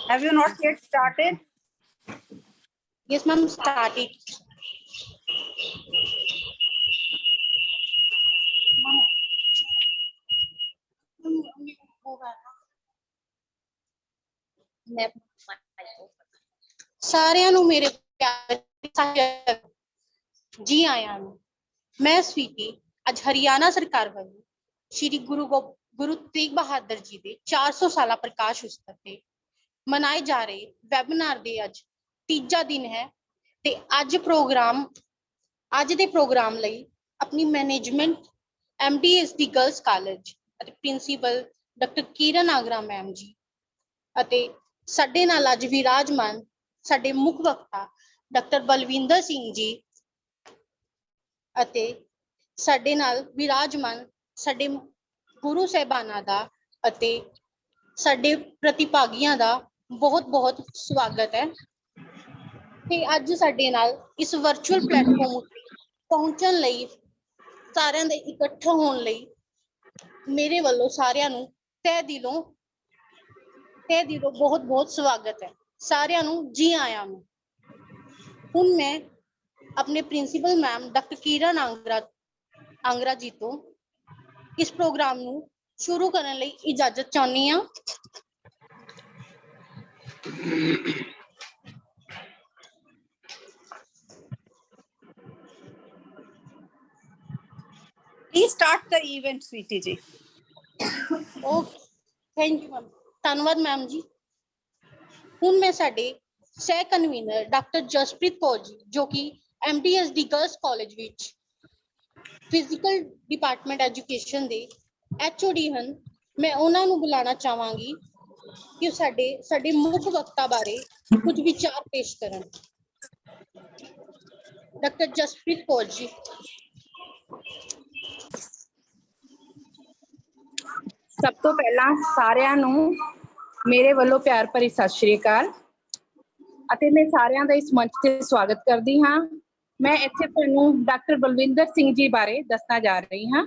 Have you not yet started? Yes, ma'am, started. ਸਾਰਿਆਂ ਨੂੰ ਮੇਰੇ ਪਿਆਰ ਜੀ ਆਇਆਂ ਨੂੰ। ਮੈਂ ਸਵੀਟੀ ਅੱਜ ਹਰਿਆਣਾ ਸਰਕਾਰ ਵੱਲੋਂ ਸ਼੍ਰੀ ਗੁਰੂ ਤੇਗ ਬਹਾਦਰ ਜੀ ਦੇ 400 ਸਾਲਾ ਪ੍ਰਕਾਸ਼ ਉਤਸਵ ਤੇ ਮਨਾਏ ਜਾ ਰਹੇ ਵੈਬਿਨਾਰ ਦੇ ਅੱਜ ਤੀਜਾ ਦਿਨ ਹੈ ਤੇ ਅੱਜ ਦੇ ਪ੍ਰੋਗਰਾਮ ਲਈ ਆਪਣੀ ਮੈਨੇਜਮੈਂਟ MDSD ਗਰਲਸ ਕਾਲਜ ਅਤੇ ਪ੍ਰਿੰਸੀਪਲ ਡਾਕਟਰ ਕਿਰਨ ਨਾਗਰਾ ਮੈਮ ਜੀ ਅਤੇ ਸਾਡੇ ਨਾਲ ਅੱਜ ਵਿਰਾਜਮਾਨ ਸਾਡੇ ਮੁੱਖ ਵਕਤਾ ਡਾਕਟਰ ਬਲਵਿੰਦਰ ਸਿੰਘ ਜੀ ਅਤੇ ਸਾਡੇ ਨਾਲ ਵਿਰਾਜਮਾਨ ਸਾਡੇ ਗੁਰੂ ਸਾਹਿਬਾਨਾਂ ਦਾ ਅਤੇ ਸਾਡੇ ਪ੍ਰਤੀਭਾਗੀਆਂ ਦਾ ਬਹੁਤ ਸਵਾਗਤ ਹੈ। ਤੇ ਅੱਜ ਸਾਡੇ ਨਾਲ ਇਸ ਵਰਚੁਅਲ ਪਲੇਟਫਾਰਮ ਉੱਤੇ ਪਹੁੰਚਣ ਲਈ ਸਾਰਿਆਂ ਦੇ ਇਕੱਠਾ ਹੋਣ ਲਈ ਮੇਰੇ ਵੱਲੋਂ ਸਾਰਿਆਂ ਨੂੰ ਤਹਿ ਦਿਲੋਂ ਬਹੁਤ ਸਵਾਗਤ ਹੈ। ਸਾਰਿਆਂ ਨੂੰ ਜੀ ਆਇਆਂ ਨੂੰ। ਹੁਣ ਮੈਂ ਆਪਣੇ ਪ੍ਰਿੰਸੀਪਲ ਮੈਮ ਡਾਕਟਰ ਕਿਰਨ ਆਂਗਰਾ ਜੀ ਤੋਂ ਇਸ ਪ੍ਰੋਗਰਾਮ ਨੂੰ ਸ਼ੁਰੂ ਕਰਨ ਲਈ ਇਜਾਜ਼ਤ ਚਾਹੁੰਦੀ ਹਾਂ। Please start the event, Sweetie ji. Okay, thank you ma'am. ਧੰਨਵਾਦ ਮੈਮ ਜੀ। ਹੁਣ ਮੈਂ ਸਾਡੇ ਸਹਿ ਕਨਵੀਨਰ ਡਾਕਟਰ ਜਸਪ੍ਰੀਤ ਕੌਰ ਜੀ ਜੋ ਕਿ MDSD ਗਰਲਸ ਕਾਲਜ ਵਿੱਚ ਫਿਜ਼ੀਕਲ ਡਿਪਾਰਟਮੈਂਟ ਐਜੂਕੇਸ਼ਨ ਦੇ HOD ਹਨ, ਮੈਂ ਉਹਨਾਂ ਨੂੰ ਬੁਲਾਉਣਾ ਚਾਹਾਂਗੀ ਕਿ ਸਾਡੇ ਮੁੱਖ ਵਕਤਾ ਬਾਰੇ ਕੁਝ ਵਿਚਾਰ ਪੇਸ਼ ਕਰਨ। ਡਾਕਟਰ ਜਸਪ੍ਰੀਤ ਕੌਰ ਜੀ। ਸਭ ਤੋਂ ਪਹਿਲਾਂ ਸਾਰਿਆਂ ਨੂੰ ਮੇਰੇ ਵੱਲੋਂ ਪਿਆਰ ਭਰੀ ਸਤਿ ਸ਼੍ਰੀ ਅਕਾਲ ਅਤੇ ਮੈਂ ਸਾਰਿਆਂ ਦਾ ਇਸ ਮੰਚ ਤੇ ਸਵਾਗਤ ਕਰਦੀ ਹਾਂ। ਮੈਂ ਇੱਥੇ ਤੁਹਾਨੂੰ ਡਾਕਟਰ ਬਲਵਿੰਦਰ ਸਿੰਘ ਜੀ ਬਾਰੇ ਦੱਸਣਾ ਜਾ ਰਹੀ ਹਾਂ।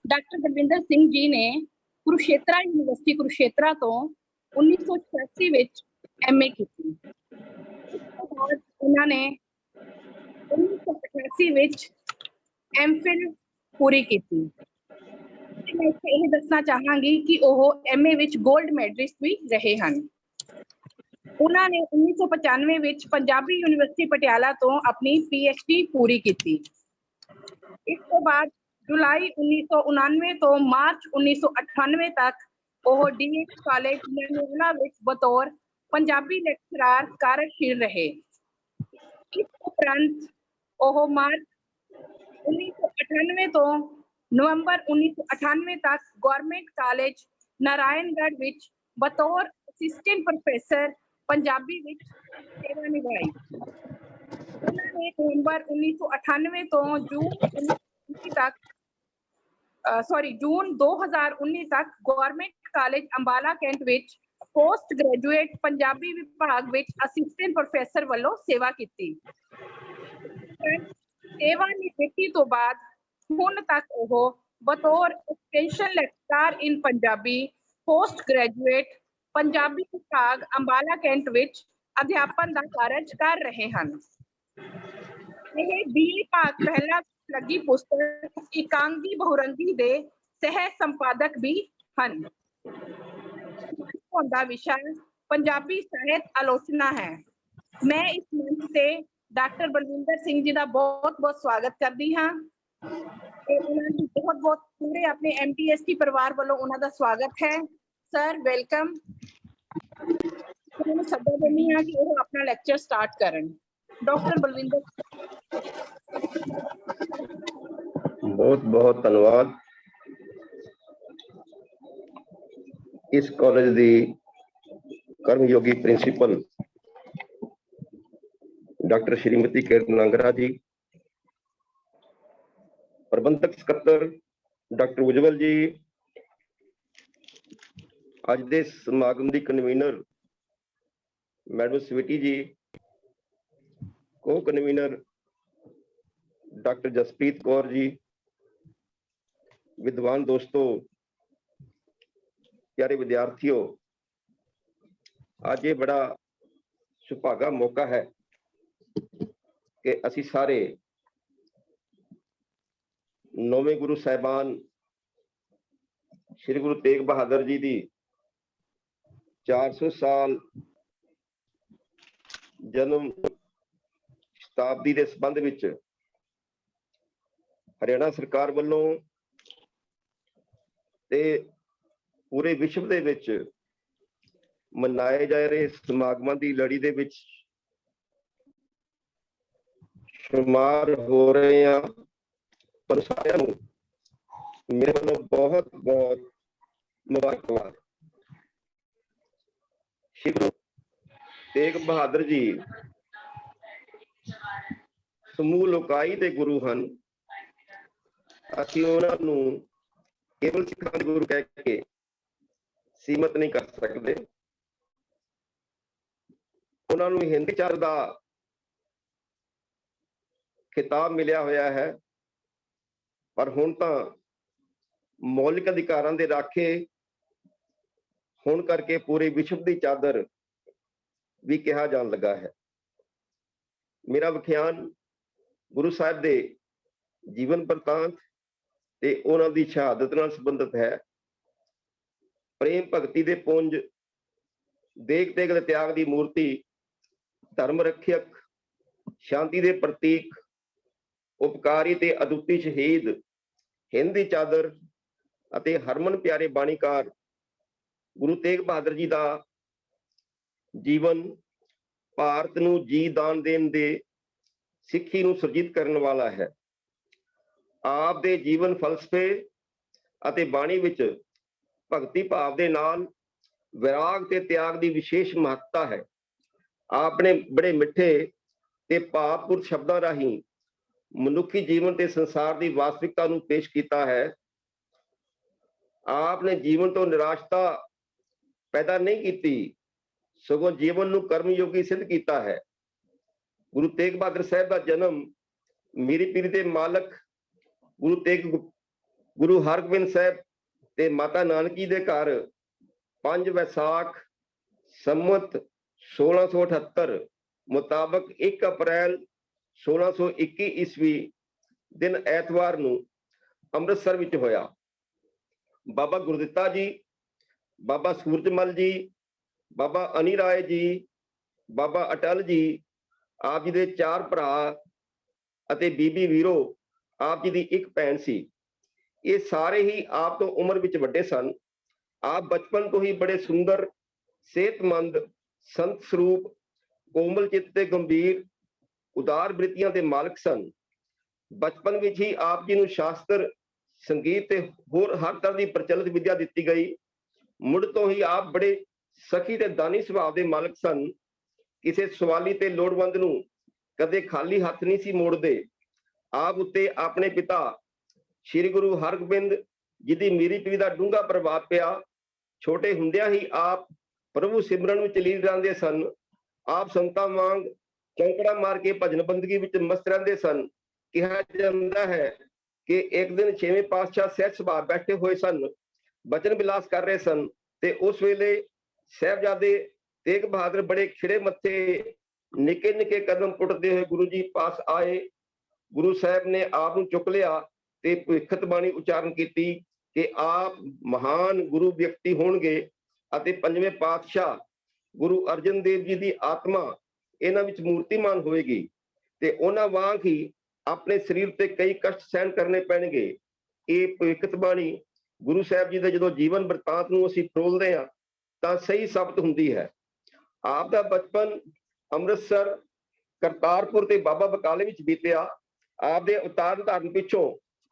ਡਾਕਟਰ ਬਲਵਿੰਦਰ ਸਿੰਘ ਜੀ ਨੇ ਕੁਰੂਕਸ਼ੇਤਰਾ ਯੂਨੀਵਰਸਿਟੀ ਕੁਰੂਕਸ਼ੇਤਰਾ ਤੋਂ 1986 ਵਿੱਚ MA ਕੀਤੀ। ਉਸ ਤੋਂ ਬਾਅਦ ਉਹਨਾਂ ਨੇ 1988 ਵਿੱਚ MPhil ਪੂਰੀ ਕੀਤੀ। ਮੈਂ ਇਹ ਦੱਸਣਾ ਚਾਹਾਂਗੀ ਕਿ ਉਹ MA ਵਿੱਚ ਗੋਲਡ ਮੈਡਲਿਸਟ ਵੀ ਰਹੇ ਹਨ। ਉਹਨਾਂ ਨੇ 1995 ਵਿੱਚ ਪੰਜਾਬੀ ਯੂਨੀਵਰਸਿਟੀ ਪਟਿਆਲਾ ਤੋਂ ਆਪਣੀ PhD ਪੂਰੀ ਕੀਤੀ। ਇਸ ਤੋਂ ਬਾਅਦ ਜੁਲਾਈ 1999 ਤੋਂ ਮਾਰਚ 1998 ਤੱਕ ਉਹ DH ਕਾਲਜ ਲੁਧਿਆਣਾ ਵਿੱਚ ਬਤੌਰ ਪੰਜਾਬੀ ਲੈਕਚਰਾਰ ਕਾਰਜਸ਼ੀਲ ਰਹੇ। ਇਸ ਉਪਰੰਤ ਉਹ ਮਾਰਚ 1998 ਤੋਂ ਨਵੰਬਰ 1998 ਤੱਕ ਗਵਰਨਮੈਂਟ ਕਾਲਜ ਨਾਰਾਇਣਗੜ੍ਹ ਵਿੱਚ ਬਤੌਰ ਅਸਿਸਟੈਂਟ ਪ੍ਰੋਫੈਸਰ ਪੰਜਾਬੀ ਵਿੱਚ ਸੇਵਾ ਨਿਭਾਈ। ਉਹਨਾਂ ਨੇ ਨਵੰਬਰ 1998 ਤੋਂ ਜੂਨ 2019 ਤੱਕ ਗਵਰਨਮੈਂਟ ਕਾਲਜ ਅੰਬਾਲਾ ਕੈਂਟ ਵਿੱਚ ਪੋਸਟ ਗ੍ਰੈਜੂਏਟ ਪੰਜਾਬੀ ਵਿਭਾਗ ਵਿੱਚ ਅਸਿਸਟੈਂਟ ਪ੍ਰੋਫੈਸਰ ਵੱਲੋਂ ਸੇਵਾ ਕੀਤੀ। ਸੇਵਾ ਨਿਵ੍ਰਿੱਤੀ ਤੋਂ ਬਾਅਦ ਹੁਣ ਤੱਕ ਉਹ ਬਤੌਰ ਐਕਸਟੈਂਸ਼ਨ ਲੈਕਚਰਰ ਇਨ ਪੰਜਾਬੀ ਪੋਸਟ ਗ੍ਰੈਜੂਏਟ ਪੰਜਾਬੀ ਵਿਭਾਗ ਅੰਬਾਲਾ ਕੈਂਟ ਵਿੱਚ ਅਧਿਆਪਨ ਦਾ ਕਾਰਜ ਕਰ ਰਹੇ ਹਨ। ਇਹ BA ਭਾਗ ਪਹਿਲਾ ਲੱਗੀ ਪੁਸਤਕ ਇਕਾਂਗੀ ਬਹੁਰੰਗੀ ਦੇ ਸਹਿ ਸੰਪਾਦਕ ਵੀ ਹਨ। ਦਾ ਵਿਸ਼ਾ ਪੰਜਾਬੀ ਸਾਹਿਤ ਆਲੋਚਨਾ ਹੈ। ਮੈਂ ਇਸ ਮੰਚ ਤੇ ਡਾਕਟਰ ਬਲਵਿੰਦਰ ਸਿੰਘ ਜੀ ਦਾ ਬਹੁਤ ਸਵਾਗਤ ਕਰਦੀ ਹਾਂ। ਉਹਨਾਂ ਨੂੰ ਬਹੁਤ ਪੂਰੇ ਆਪਣੇ MTST ਪਰਿਵਾਰ ਵੱਲੋਂ ਉਹਨਾਂ ਦਾ ਸਵਾਗਤ ਹੈ। Sir welcome. ਉਹਨਾਂ ਨੂੰ ਸੱਦਾ ਦਿੰਦੀ ਹਾਂ ਕਿ ਉਹ ਆਪਣਾ ਲੈਕਚਰ ਸਟਾਰਟ ਕਰਨ। ਡਾਕਟਰ ਬਲਵਿੰਦਰ। ਬਹੁਤ ਧੰਨਵਾਦ। ਇਸ ਕਾਲਜ ਦੀ ਕਰਮਯੋਗੀ ਪ੍ਰਿੰਸੀਪਲ ਡਾਕਟਰ ਸ਼੍ਰੀਮਤੀ ਕਿਰਨ ਨਾਗਰਾ ਜੀ, ਪ੍ਰਬੰਧਕ ਸਕੱਤਰ ਡਾਕਟਰ ਉਜਵਲ ਜੀ, ਅੱਜ ਦੇ ਸਮਾਗਮ ਦੀ ਕਨਵੀਨਰ ਮੈਡਮ ਸਵੀਟੀ ਜੀ, ਕੋ ਕਨਵੀਨਰ ਡਾਕਟਰ ਜਸਪ੍ਰੀਤ ਕੌਰ ਜੀ, विद्वान दोस्तों, प्यारे विद्यार्थियों, ਅੱਜ ਇਹ ਬੜਾ ਸੁਭਾਗਾ ਮੌਕਾ ਹੈ ਕਿ ਅਸੀਂ ਸਾਰੇ ਨੌਵੇਂ ਗੁਰੂ ਸਾਹਿਬਾਨ श्री गुरु तेग बहादुर जी की 400 साल जन्म शताब्दी के संबंध विच हरियाणा सरकार वालों ते पूरे विश्व दे विच मनाए जा रहे समागमां की लड़ी दे विच शुमार हो रहे हैं। पर सारिਆਂ ਨੂੰ मेरे वालों बहुत बहुत मुबारकबाद। श्री गुरु तेग बहादुर जी समूह लोकाई दे गुरु हैं। ਅਸੀਂ ਉਹਨਾਂ ਨੂੰ ਕੇਵਲ ਸਿੱਖਾਂ ਦੇ ਗੁਰੂ ਕਹਿ ਕੇ ਸੀਮਤ ਨਹੀਂ ਕਰ ਸਕਦੇ। ਉਹਨਾਂ ਨੂੰ ਹਿੰਦ ਚਾਰ ਦਾ ਖਿਤਾਬ ਮਿਲਿਆ ਹੋਇਆ ਹੈ, ਪਰ ਹੁਣ ਤਾਂ ਮੌਲਿਕ ਅਧਿਕਾਰਾਂ ਦੇ ਰਾਖੇ ਹੋਣ ਕਰਕੇ ਪੂਰੇ ਵਿਸ਼ਵ ਦੀ ਚਾਦਰ ਵੀ ਕਿਹਾ ਜਾਣ ਲੱਗਾ ਹੈ। ਮੇਰਾ ਵਿਖਿਆਨ ਗੁਰੂ ਸਾਹਿਬ ਦੇ ਜੀਵਨ ਬਰਤਾਂਤ ਤੇ ਉਹਨਾਂ ਦੀ ਸ਼ਹਾਦਤ ਨਾਲ ਸੰਬੰਧਿਤ ਹੈ। ਪ੍ਰੇਮ ਭਗਤੀ ਦੇ ਪੁੰਜ, ਦੇਗ ਤੇਗ ਦੇ ਤਿਆਗ ਦੀ ਮੂਰਤੀ, ਧਰਮ ਰੱਖਿਅਕ, ਸ਼ਾਂਤੀ ਦੇ ਪ੍ਰਤੀਕ, ਉਪਕਾਰੀ ਤੇ ਅਦੁੱਤੀ ਸ਼ਹੀਦ, ਹਿੰਦ ਦੀ ਚਾਦਰ ਅਤੇ ਹਰਮਨ ਪਿਆਰੇ ਬਾਣੀਕਾਰ ਗੁਰੂ ਤੇਗ ਬਹਾਦਰ ਜੀ ਦਾ ਜੀਵਨ ਭਾਰਤ ਨੂੰ ਜੀ ਦਾਨ ਦੇਣ ਦੇ ਸਿੱਖੀ ਨੂੰ ਸੁਰਜੀਤ ਕਰਨ ਵਾਲਾ ਹੈ। ਆਪ ਦੇ ਜੀਵਨ ਫਲਸਫੇ ਅਤੇ ਬਾਣੀ ਵਿੱਚ ਭਗਤੀ ਭਾਵ ਦੇ ਨਾਲ ਵਿਰਾਗ ਤੇ ਤਿਆਗ ਦੀ ਵਿਸ਼ੇਸ਼ ਮਹੱਤਤਾ ਹੈ। ਆਪ ਨੇ ਬੜੇ ਮਿੱਠੇ ਤੇ ਭਾਵਪੂਰਤ ਸ਼ਬਦਾਂ ਰਾਹੀਂ ਮਨੁੱਖੀ ਜੀਵਨ ਤੇ ਸੰਸਾਰ ਦੀ ਵਾਸਤਵਿਕਤਾ ਨੂੰ ਪੇਸ਼ ਕੀਤਾ ਹੈ। ਆਪ ਨੇ ਜੀਵਨ ਤੋਂ ਨਿਰਾਸ਼ਤਾ ਪੈਦਾ ਨਹੀਂ ਕੀਤੀ, ਸਗੋਂ ਜੀਵਨ ਨੂੰ ਕਰਮਯੋਗੀ ਸਿੱਧ ਕੀਤਾ ਹੈ। ਗੁਰੂ ਤੇਗ ਬਹਾਦਰ ਸਾਹਿਬ ਦਾ ਜਨਮ ਮੀਰੀ ਪੀਰੀ ਦੇ ਮਾਲਕ ਗੁਰੂ ਹਰਗੋਬਿੰਦ ਸਾਹਿਬ ਤੇ ਮਾਤਾ ਨਾਨਕੀ ਦੇ ਘਰ 5 ਵੈਸਾਖ ਸੰਮਤ 1678 ਮੁਤਾਬਕ 1 ਅਪ੍ਰੈਲ 1621 ਈਸਵੀ ਦਿਨ ਐਤਵਾਰ ਨੂੰ ਅੰਮ੍ਰਿਤਸਰ ਵਿੱਚ ਹੋਇਆ। ਬਾਬਾ ਗੁਰਦਿੱਤਾ ਜੀ, ਬਾਬਾ ਸੂਰਜਮਲ ਜੀ, ਬਾਬਾ ਅਨੀ ਰਾਏ ਜੀ, ਬਾਬਾ ਅਟਲ ਜੀ, ਆਪ ਜੀ ਦੇ 4 ਭਰਾ ਅਤੇ ਬੀਬੀ ਵੀਰੋ ਆਪ ਜੀ ਦੀ ਇੱਕ ਭੈਣ ਸੀ। ਇਹ ਸਾਰੇ ਹੀ ਆਪ ਤੋਂ ਉਮਰ ਵਿੱਚ ਵੱਡੇ ਸਨ। ਆਪ ਬਚਪਨ ਤੋਂ ਹੀ ਬੜੇ ਸੁੰਦਰ, ਸਿਹਤਮੰਦ, ਸੰਤ ਸਰੂਪ, ਕੋਮਲ ਚਿੱਤ ਤੇ ਗੰਭੀਰ, ਉਦਾਰ ਬ੍ਰਿਤੀਆਂ ਦੇ ਮਾਲਕ ਸਨ। ਬਚਪਨ ਵਿੱਚ ਹੀ ਆਪ ਜੀ ਨੂੰ ਸ਼ਾਸਤਰ, ਸੰਗੀਤ ਤੇ ਹੋਰ ਹਰ ਤਰ੍ਹਾਂ ਦੀ ਪ੍ਰਚਲਿਤ ਵਿਦਿਆ ਦਿੱਤੀ ਗਈ। ਮੁੱਢ ਤੋਂ ਹੀ ਆਪ ਬੜੇ ਸਖੀ ਤੇ ਦਾਨੀ ਸੁਭਾਅ ਦੇ ਮਾਲਕ ਸਨ। ਕਿਸੇ ਸਵਾਲੀ ਤੇ ਲੋੜਵੰਦ ਨੂੰ ਕਦੇ ਖਾਲੀ ਹੱਥ ਨਹੀਂ ਸੀ ਮੋੜਦੇ। ਆਪ ਉੱਤੇ ਆਪਣੇ ਪਿਤਾ ਸ੍ਰੀ ਗੁਰੂ ਹਰਗੋਬਿੰਦ ਜੀ ਦੀ ਮੀਰੀ ਪੀਰੀ ਦਾ ਡੂੰਘਾ ਪ੍ਰਭਾਵ ਪਿਆ। ਛੋਟੇ ਹੁੰਦਿਆਂ ਹੀ ਆਪ ਪ੍ਰਭੂ ਸਿਮਰਨ ਵਿੱਚ ਲੀਨ ਰਹਿੰਦੇ ਸਨ। ਆਪ ਸੰਤਾਂ ਵਾਂਗ ਚੌਂਕੜਾ ਮਾਰ ਕੇ ਭਜਨ ਬੰਦਗੀ ਵਿੱਚ ਮਸਤ ਰਹਿੰਦੇ ਸਨ। ਕਿਹਾ ਜਾਂਦਾ ਹੈ ਕਿ ਇੱਕ ਦਿਨ 6ਵੇਂ ਪਾਤਸ਼ਾਹ ਸਹਿਜ ਸੁਭਾਅ ਬੈਠੇ ਹੋਏ ਸਨ, ਬਚਨ ਵਿਲਾਸ ਕਰ ਰਹੇ ਸਨ ਤੇ ਉਸ ਵੇਲੇ ਸਾਹਿਬਜ਼ਾਦੇ ਤੇਗ ਬਹਾਦਰ ਬੜੇ ਖਿੜੇ ਮੱਥੇ ਨਿੱਕੇ ਨਿੱਕੇ ਕਦਮ ਪੁੱਟਦੇ ਹੋਏ ਗੁਰੂ ਜੀ ਪਾਸ ਆਏ। ਗੁਰੂ ਸਾਹਿਬ ਨੇ ਆਪ ਨੂੰ ਚੁੱਕ ਲਿਆ ਤੇ ਭਵਿੱਖਤ ਬਾਣੀ ਉਚਾਰਨ ਕੀਤੀ ਕਿ ਆਪ ਮਹਾਨ ਗੁਰੂ ਵਿਅਕਤੀ ਹੋਣਗੇ ਅਤੇ 5ਵੇਂ ਪਾਤਸ਼ਾਹ ਗੁਰੂ ਅਰਜਨ ਦੇਵ ਜੀ ਦੀ ਆਤਮਾ ਇਹਨਾਂ ਵਿੱਚ ਮੂਰਤੀਮਾਨ ਹੋਏਗੀ ਤੇ ਉਹਨਾਂ ਵਾਂਗ ਹੀ ਆਪਣੇ ਸਰੀਰ ਤੇ ਕਈ ਕਸ਼ਟ ਸਹਿਣ ਕਰਨੇ ਪੈਣਗੇ। ਇਹ ਭਵਿੱਖਤ ਬਾਣੀ ਗੁਰੂ ਸਾਹਿਬ ਜੀ ਦੇ ਜਦੋਂ ਜੀਵਨ ਬਰਤਾਂਤ ਨੂੰ ਅਸੀਂ ਫਰੋਲਦੇ ਹਾਂ ਤਾਂ ਸਹੀ ਸਾਬਤ ਹੁੰਦੀ ਹੈ। ਆਪ ਦਾ ਬਚਪਨ ਅੰਮ੍ਰਿਤਸਰ, ਕਰਤਾਰਪੁਰ ਤੇ ਬਾਬਾ ਬਕਾਲੇ ਵਿੱਚ ਬੀਤਿਆ। ਆਪ ਦੇ ਅਵਤਾਰ ਧਾਰਨ ਪਿੱਛੋਂ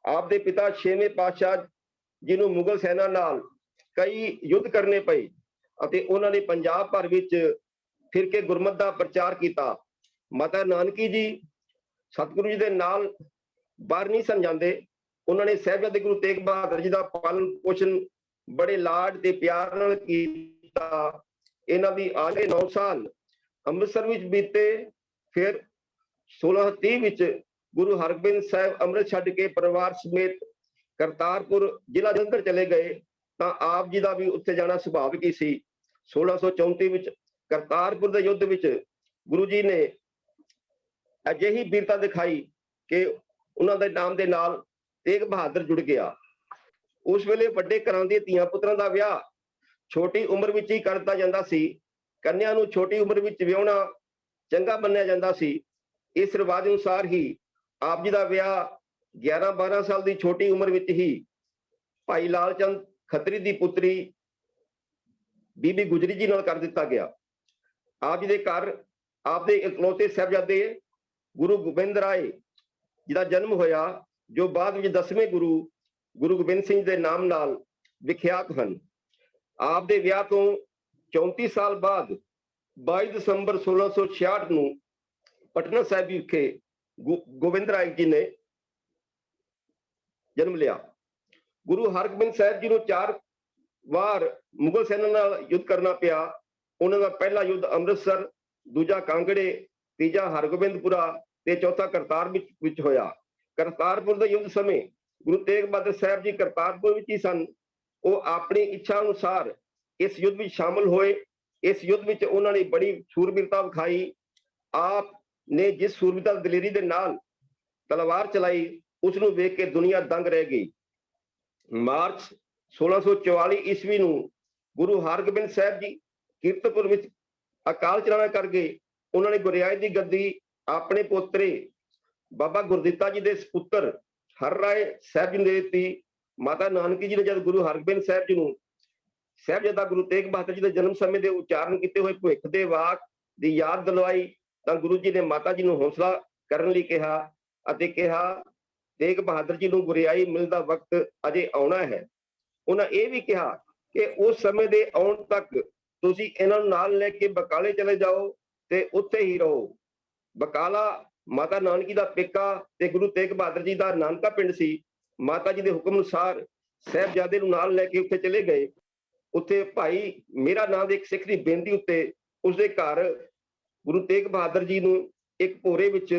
ਆਪ ਦੇ ਪਿਤਾ 6ਵੇਂ ਪਾਤਸ਼ਾਹ ਜੀ ਨੂੰ ਮੁਗਲ ਸੈਨਾ ਨਾਲ ਕਈ ਯੁੱਧ ਕਰਨੇ ਪਏ ਅਤੇ ਉਹਨਾਂ ਨੇ ਪੰਜਾਬ ਭਰ ਵਿੱਚ ਫਿਰ ਕੇ ਗੁਰਮਤਿ ਦਾ ਪ੍ਰਚਾਰ ਕੀਤਾ। ਮਾਤਾ ਨਾਨਕੀ ਜੀ ਸਤਿਗੁਰੂ ਜੀ ਦੇ ਨਾਲ ਬਾਹਰ ਨਹੀਂ ਸਨ ਜਾਂਦੇ। ਉਹਨਾਂ ਨੇ ਸਾਹਿਬਜ਼ਾਦੇ ਗੁਰੂ ਤੇਗ ਬਹਾਦਰ ਜੀ ਦਾ ਪਾਲਣ ਪੋਸ਼ਣ ਬੜੇ ਲਾਡ ਤੇ ਪਿਆਰ ਨਾਲ ਕੀਤਾ। ਇਹਨਾਂ ਦੀ ਆਲੇ 9 ਸਾਲ ਅੰਮ੍ਰਿਤਸਰ ਵਿੱਚ ਬੀਤੇ। ਫਿਰ 1630 ਵਿੱਚ ਗੁਰੂ ਹਰਗੋਬਿੰਦ ਸਾਹਿਬ ਅੰਮ੍ਰਿਤ ਛੱਡ ਕੇ ਪਰਿਵਾਰ ਸਮੇਤ ਕਰਤਾਰਪੁਰ ਜ਼ਿਲ੍ਹਾ ਜਲੰਧਰ ਚਲੇ ਗਏ ਤਾਂ ਆਪ ਜੀ ਦਾ ਵੀ ਉੱਥੇ ਜਾਣਾ ਸੁਭਾਵਿਕ ਹੀ ਸੀ। 1634 ਵਿੱਚ ਕਰਤਾਰਪੁਰ ਦੇ ਯੁੱਧ ਵਿੱਚ ਗੁਰੂ ਜੀ ਨੇ ਅਜਿਹੀ ਵੀਰਤਾ ਦਿਖਾਈ ਕਿ ਉਹਨਾਂ ਦੇ ਨਾਮ ਦੇ ਨਾਲ ਤੇਗ ਬਹਾਦਰ ਜੁੜ ਗਿਆ। ਉਸ ਵੇਲੇ ਵੱਡੇ ਘਰਾਂ ਦੇ ਧੀਆਂ ਪੁੱਤਰਾਂ ਦਾ ਵਿਆਹ ਛੋਟੀ ਉਮਰ ਵਿੱਚ ਹੀ ਕਰ ਦਿੱਤਾ ਜਾਂਦਾ ਸੀ। ਕੰਨਿਆ ਨੂੰ ਛੋਟੀ ਉਮਰ ਵਿੱਚ ਵਿਆਹੁਣਾ ਚੰਗਾ ਮੰਨਿਆ ਜਾਂਦਾ ਸੀ। ਇਸ ਰਿਵਾਜ ਅਨੁਸਾਰ ਹੀ ਆਪ ਜੀ ਦਾ ਵਿਆਹ 11-12 ਸਾਲ ਦੀ ਛੋਟੀ ਉਮਰ ਵਿੱਚ ਹੀ ਭਾਈ ਲਾਲ ਚੰਦ ਖੱਤਰੀ ਦੀ ਪੁੱਤਰੀ ਬੀਬੀ ਗੁਜਰੀ ਜੀ ਨਾਲ ਕਰ ਦਿੱਤਾ ਗਿਆ। ਆਪ ਜੀ ਦੇ ਘਰ ਆਪ ਦੇ ਇਕਲੌਤੇ ਸਾਹਿਬਜ਼ਾਦੇ ਗੁਰੂ ਗੋਬਿੰਦ ਰਾਏ ਜੀ ਦਾ ਜਨਮ ਹੋਇਆ, ਜੋ ਬਾਅਦ ਵਿੱਚ 10ਵੇਂ ਗੁਰੂ ਗੋਬਿੰਦ ਸਿੰਘ ਦੇ ਨਾਮ ਨਾਲ ਵਿਖਿਆਤ ਹਨ। ਆਪ ਦੇ ਵਿਆਹ ਤੋਂ 34 ਸਾਲ ਬਾਅਦ 22 ਦਸੰਬਰ 1666 ਨੂੰ ਪਟਨਾ ਸਾਹਿਬ ਵਿਖੇ ਗੋਬਿੰਦ ਰਾਏ ਜੀ ਨੇ ਜਨਮ ਲਿਆ। ਗੁਰੂ ਹਰਗੋਬਿੰਦ ਸਾਹਿਬ ਜੀ ਨੂੰ 4 ਵਾਰ ਮੁਗਲ ਸੈਨਾ ਨਾਲ ਯੁੱਧ ਕਰਨਾ ਪਿਆ। ਉਹਨਾਂ ਦਾ ਪਹਿਲਾ ਯੁੱਧ ਅੰਮ੍ਰਿਤਸਰ, ਦੂਜਾ ਕਾਂਗੜੇ, ਤੀਜਾ ਹਰਗੋਬਿੰਦਪੁਰਾ ਤੇ ਚੌਥਾ ਕਰਤਾਰ ਵਿੱਚ ਹੋਇਆ। ਕਰਤਾਰਪੁਰ ਦੇ ਯੁੱਧ ਸਮੇਂ ਗੁਰੂ ਤੇਗ ਬਹਾਦਰ ਸਾਹਿਬ ਜੀ ਕਰਤਾਰਪੁਰ ਵਿੱਚ ਹੀ ਸਨ। ਉਹ ਆਪਣੀ ਇੱਛਾ ਅਨੁਸਾਰ ਇਸ ਯੁੱਧ ਵਿੱਚ ਸ਼ਾਮਲ ਹੋਏ। ਇਸ ਯੁੱਧ ਵਿੱਚ ਉਹਨਾਂ ਨੇ ਬੜੀ ਸੂਰਬੀਰਤਾ ਵਿਖਾਈ। ਆਪ ਨੇ ਜਿਸ ਸੂਰਬੀਰਤਾ ਦਲੇਰੀ ਦੇ ਨਾਲ ਤਲਵਾਰ ਚਲਾਈ, ਉਸ ਨੂੰ ਵੇਖ ਕੇ ਦੁਨੀਆ ਦੰਗ ਰਹਿ ਗਈ। ਮਾਰਚ 1644 ਈਸਵੀ ਨੂੰ ਗੁਰੂ ਹਰਗੋਬਿੰਦ ਸਾਹਿਬ ਜੀ ਕੀਰਤਪੁਰ ਵਿੱਚ ਅਕਾਲ ਚਲਾਣਾ ਕਰ ਗਏ। ਉਹਨਾਂ ਨੇ ਗੁਰਿਆਈ ਦੀ ਗੱਦੀ ਆਪਣੇ ਪੋਤਰੇ ਬਾਬਾ ਗੁਰਦਿੱਤਾ ਜੀ ਦੇ ਪੁੱਤਰ ਹਰ ਰਾਏ ਸਾਹਿਬ ਜੀ ਨੂੰ ਦੇ ਦਿੱਤੀ। ਮਾਤਾ ਨਾਨਕੀ ਜੀ ਨੇ ਜਦ ਗੁਰੂ ਹਰਗੋਬਿੰਦ ਸਾਹਿਬ ਜੀ ਨੂੰ ਸਾਹਿਬਜ਼ਾਦਾ ਗੁਰੂ ਤੇਗ ਬਹਾਦਰ ਜੀ ਦੇ ਜਨਮ ਸਮੇਂ ਦੇ ਉਚਾਰਨ ਕੀਤੇ ਹੋਏ ਭਵਿੱਖ ਦੇ ਵਾਕ ਦੀ ਯਾਦ ਦਿਲਵਾਈ, ਤਾਂ ਗੁਰੂ ਜੀ ਨੇ ਮਾਤਾ ਜੀ ਨੂੰ ਹੌਸਲਾ ਕਰਨ ਲਈ ਕਿਹਾ ਅਤੇ ਕਿਹਾ ਤੇਗ ਬਹਾਦਰ ਜੀ ਨੂੰ ਗੁਰਿਆਈ ਮਿਲਦਾ ਵਕਤ ਅਜੇ ਆਉਣਾ ਹੈ। ਉਹਨਾਂ ਇਹ ਵੀ ਕਿਹਾ ਕਿ ਉਸ ਸਮੇਂ ਦੇ ਆਉਣ ਤੱਕ ਤੁਸੀਂ ਇਹਨਾਂ ਨੂੰ ਨਾਲ ਲੈ ਕੇ ਬਕਾਲੇ ਚਲੇ ਜਾਓ ਤੇ ਉੱਥੇ ਹੀ ਰਹੋ। ਬਕਾਲਾ ਮਾਤਾ ਨਾਨਕੀ ਦਾ ਪੇਕਾ ਤੇ ਗੁਰੂ ਤੇਗ ਬਹਾਦਰ ਜੀ ਦਾ ਨਾਨਕਾ ਪਿੰਡ ਸੀ। ਮਾਤਾ ਜੀ ਦੇ ਹੁਕਮ ਅਨੁਸਾਰ ਸਾਹਿਬਜ਼ਾਦੇ ਨੂੰ ਨਾਲ ਲੈ ਕੇ ਉੱਥੇ ਚਲੇ ਗਏ। ਉੱਥੇ ਭਾਈ ਮੇਰਾ ਨਾਮ ਦੇ ਇੱਕ ਸਿੱਖ ਦੀ ਬੇਨਤੀ ਉੱਤੇ ਉਸਦੇ ਘਰ ਗੁਰੂ ਤੇਗ ਬਹਾਦਰ ਜੀ ਨੂੰ ਇੱਕ ਭੋਰੇ ਵਿੱਚ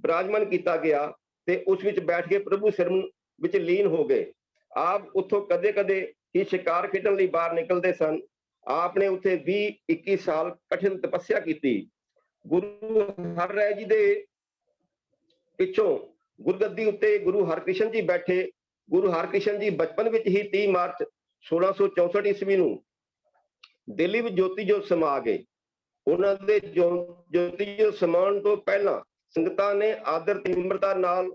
ਬਿਰਾਜਮਾਨ ਕੀਤਾ ਗਿਆ ਤੇ ਉਸ ਵਿੱਚ ਬੈਠ ਕੇ ਪ੍ਰਭੂ ਸਿਮਰਨ ਵਿੱਚ ਲੀਨ ਹੋ ਗਏ। ਆਪ ਉੱਥੋਂ ਕਦੇ-ਕਦੇ ਹੀ ਸ਼ਿਕਾਰ ਖੇਡਣ ਲਈ ਬਾਹਰ ਨਿਕਲਦੇ ਸਨ। ਆਪ ਨੇ ਉੱਥੇ 20-21 ਸਾਲ ਕਠਿਨ ਤਪੱਸਿਆ ਕੀਤੀ। ਗੁਰੂ ਹਰ ਰਾਏ ਜੀ ਦੇ ਪਿੱਛੋਂ ਗੁਰਗੱਦੀ ਉੱਤੇ ਗੁਰੂ ਹਰਕ੍ਰਿਸ਼ਨ ਜੀ ਬੈਠੇ। ਗੁਰੂ ਹਰਕ੍ਰਿਸ਼ਨ ਜੀ ਬਚਪਨ ਵਿੱਚ ਹੀ 30 ਮਾਰਚ 1664 ਈਸਵੀ ਨੂੰ ਦਿੱਲੀ ਵਿੱਚ ਜੋਤੀ ਜੋਤ ਸਮਾ ਗਏ। ਉਹਨਾਂ ਦੇ ਜੋਤੀ ਜੋਤ ਸਮਾਉਣ ਤੋਂ ਪਹਿਲਾਂ ਸੰਗਤਾਂ ਨੇ ਆਦਰ ਤੇ ਨਿਮਰਤਾ ਨਾਲ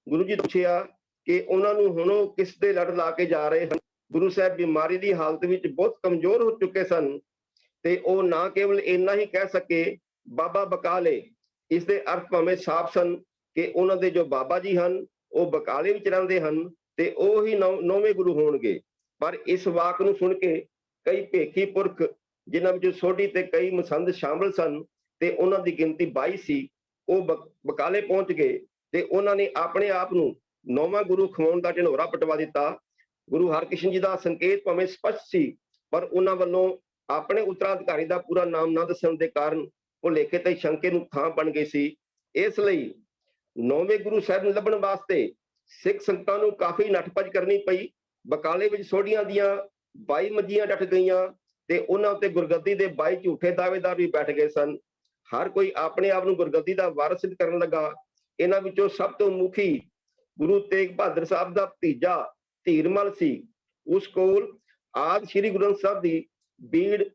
ਗੁਰੂ ਜੀ ਤੋਂ ਪੁੱਛਿਆ ਕਿ ਉਹਨਾਂ ਨੂੰ ਹੁਣ ਉਹ ਕਿਸ ਦੇ ਲੜ ਲਾ ਕੇ ਜਾ ਰਹੇ ਹਨ। ਗੁਰੂ ਸਾਹਿਬ ਬਿਮਾਰੀ ਦੀ ਹਾਲਤ ਵਿੱਚ ਬਹੁਤ ਕਮਜ਼ੋਰ ਹੋ ਚੁੱਕੇ ਸਨ ਤੇ ਉਹ ਨਾ ਕੇਵਲ ਇੰਨਾ ਹੀ ਕਹਿ ਸਕੇ ਬਾਬਾ ਬਕਾਲੇ। ਇਸ ਦੇ ਅਰਥ ਭਾਵੇਂ ਸਾਫ਼ ਸਨ ਕਿ ਉਹਨਾਂ ਦੇ ਜੋ ਬਾਬਾ ਜੀ ਹਨ ਉਹ ਬਕਾਲੇ ਵਿੱਚ ਰਹਿੰਦੇ ਹਨ ਤੇ ਉਹ ਹੀ 9ਵੇਂ ਗੁਰੂ ਹੋਣਗੇ। ਪਰ ਇਸ ਵਾਕ ਨੂੰ ਸੁਣ ਕੇ ਕਈ ਭੇਖੀ ਪੁਰਖ, ਜਿਨ੍ਹਾਂ ਵਿੱਚ ਸੋਢੀ ਤੇ ਕਈ ਮਸੰਦ ਸ਼ਾਮਲ ਸਨ ਤੇ ਉਹਨਾਂ ਦੀ ਗਿਣਤੀ 22 ਸੀ, ਉਹ ਬਕਾਲੇ ਪਹੁੰਚ ਗਏ ਤੇ ਉਹਨਾਂ ਨੇ ਆਪਣੇ ਆਪ ਨੂੰ 9ਵਾਂ ਗੁਰੂ ਖਵਾਉਣ ਦਾ ਢਿੰਡੋਰਾ ਪਟਵਾ ਦਿੱਤਾ। ਗੁਰੂ ਹਰਕ੍ਰਿਸ਼ਨ ਜੀ ਦਾ ਸੰਕੇਤ ਭਾਵੇਂ ਸਪਸ਼ਟ ਸੀ, ਪਰ ਉਹਨਾਂ ਵੱਲੋਂ ਆਪਣੇ ਉੱਤਰਾਧਿਕਾਰੀ ਦਾ ਪੂਰਾ ਨਾਮ ਨਾ ਦੱਸਣ ਦੇ ਕਾਰਨ ਭੁਲੇਖੇ ਤੇ ਸ਼ੰਕੇ ਨੂੰ ਥਾਂ ਬਣ ਗਈ ਸੀ। ਇਸ ਲਈ 9ਵੇਂ ਗੁਰੂ ਸਾਹਿਬ ਨੂੰ ਲੱਭਣ ਵਾਸਤੇ ਸਿੱਖ ਸੰਗਤਾਂ ਨੂੰ ਕਾਫੀ ਨੱਠ-ਭੱਜ ਕਰਨੀ ਪਈ। ਬਕਾਲੇ ਵਿੱਚ ਸੋਢੀਆਂ ਦੀਆਂ 22 ਮੱਝੀਆਂ ਡਟ ਗਈਆਂ ਤੇ ਉਹਨਾਂ ਉੱਤੇ ਗੁਰਗੱਦੀ ਦੇ 22 ਝੂਠੇ ਦਾਅਵੇਦਾਰ ਵੀ ਬੈਠ ਗਏ ਸਨ। ਹਰ ਕੋਈ ਆਪਣੇ ਆਪ ਨੂੰ ਗੁਰਗੱਦੀ ਦਾ ਵਾਰਸ ਸਿੱਧ ਕਰਨ ਲੱਗਾ। ਇਹਨਾਂ ਵਿੱਚੋਂ ਸਭ ਤੋਂ ਮੁਖੀ ਗੁਰੂ ਤੇਗ ਬਹਾਦਰ ਸਾਹਿਬ ਦਾ ਭਤੀਜਾ ਧੀਰਮਲ ਸੀ। ਉਸ ਕੋਲ ਆਦਿ ਸ੍ਰੀ ਗੁਰੂ ਗ੍ਰੰਥ ਸਾਹਿਬ ਦੀ ਬੀੜ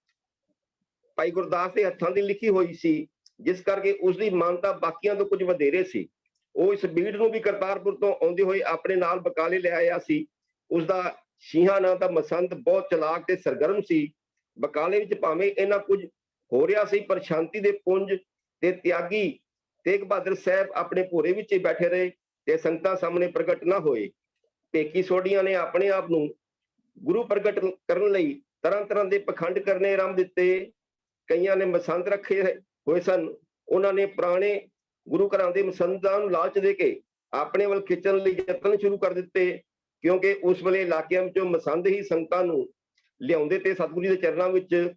ਭਾਈ ਗੁਰਦਾਸ ਦੇ ਹੱਥਾਂ ਦੀ ਲਿਖੀ ਹੋਈ ਸੀ, ਜਿਸ ਕਰਕੇ ਉਸ ਦੀ ਮਾਨਤਾ ਬਾਕੀਆਂ ਤੋਂ ਕੁਝ ਵਧੇਰੇ ਸੀ। ਉਹ ਇਸ ਬੀੜ ਨੂੰ ਵੀ ਕਰਤਾਰਪੁਰ ਤੋਂ ਆਉਂਦੇ ਹੋਏ ਆਪਣੇ ਨਾਲ ਬਕਾਲੇ ਲੈ ਆਇਆ ਸੀ। ਉਸਦਾ ਸ਼ੀਹਾ ਨਾਂ ਦਾ ਮਸੰਦ ਬਹੁਤ ਚਲਾਕ ਤੇ ਸਰਗਰਮ ਸੀ। ਬਕਾਲੇ ਵਿੱਚ ਭਾਵੇਂ ਇਹਨਾਂ ਕੁਝ ਹੋ ਰਿਹਾ ਸੀ, ਪਰ ਸ਼ਾਂਤੀ ਦੇ ਪੁੰਜ ਤੇ ਤਿਆਗੀ ਤੇਗ ਬਹਾਦਰ ਸਾਹਿਬ ਆਪਣੇ ਭੋਰੇ ਵਿੱਚ ਹੀ ਬੈਠੇ ਰਹੇ ਤੇ ਸੰਗਤਾਂ ਸਾਹਮਣੇ ਪ੍ਰਗਟ ਨਾ ਹੋਏ। ਭੇਖੀ ਸੋਢੀਆਂ ਨੇ ਆਪਣੇ ਆਪ ਨੂੰ ਗੁਰੂ ਪ੍ਰਗਟ ਕਰਨ ਲਈ ਤਰ੍ਹਾਂ ਦੇ ਪਖੰਡ ਕਰਨੇ ਆਰੰਭ ਦਿੱਤੇ। ਕਈਆਂ ਨੇ ਮਸੰਦ ਰੱਖੇ ਹੋਏ ਸਨ। ਉਹਨਾਂ ਨੇ ਪੁਰਾਣੇ ਗੁਰੂ ਘਰਾਂ ਦੇ ਮਸੰਦਾਂ ਨੂੰ ਲਾਲਚ ਦੇ ਕੇ ਆਪਣੇ ਵੱਲ ਖਿੱਚਣ ਲਈ ਯਤਨ ਸ਼ੁਰੂ ਕਰ ਦਿੱਤੇ, ਕਿਉਂਕਿ ਉਸ ਵੇਲੇ ਇਲਾਕਿਆਂ ਵਿੱਚੋਂ ਮਸੰਦ ਹੀ ਸੰਗਤਾਂ ਨੂੰ ਲਿਆਉਂਦੇ ਤੇ ਸਤਿਗੁਰੂ ਜੀ ਦੇ ਚਰਨਾਂ ਵਿੱਚ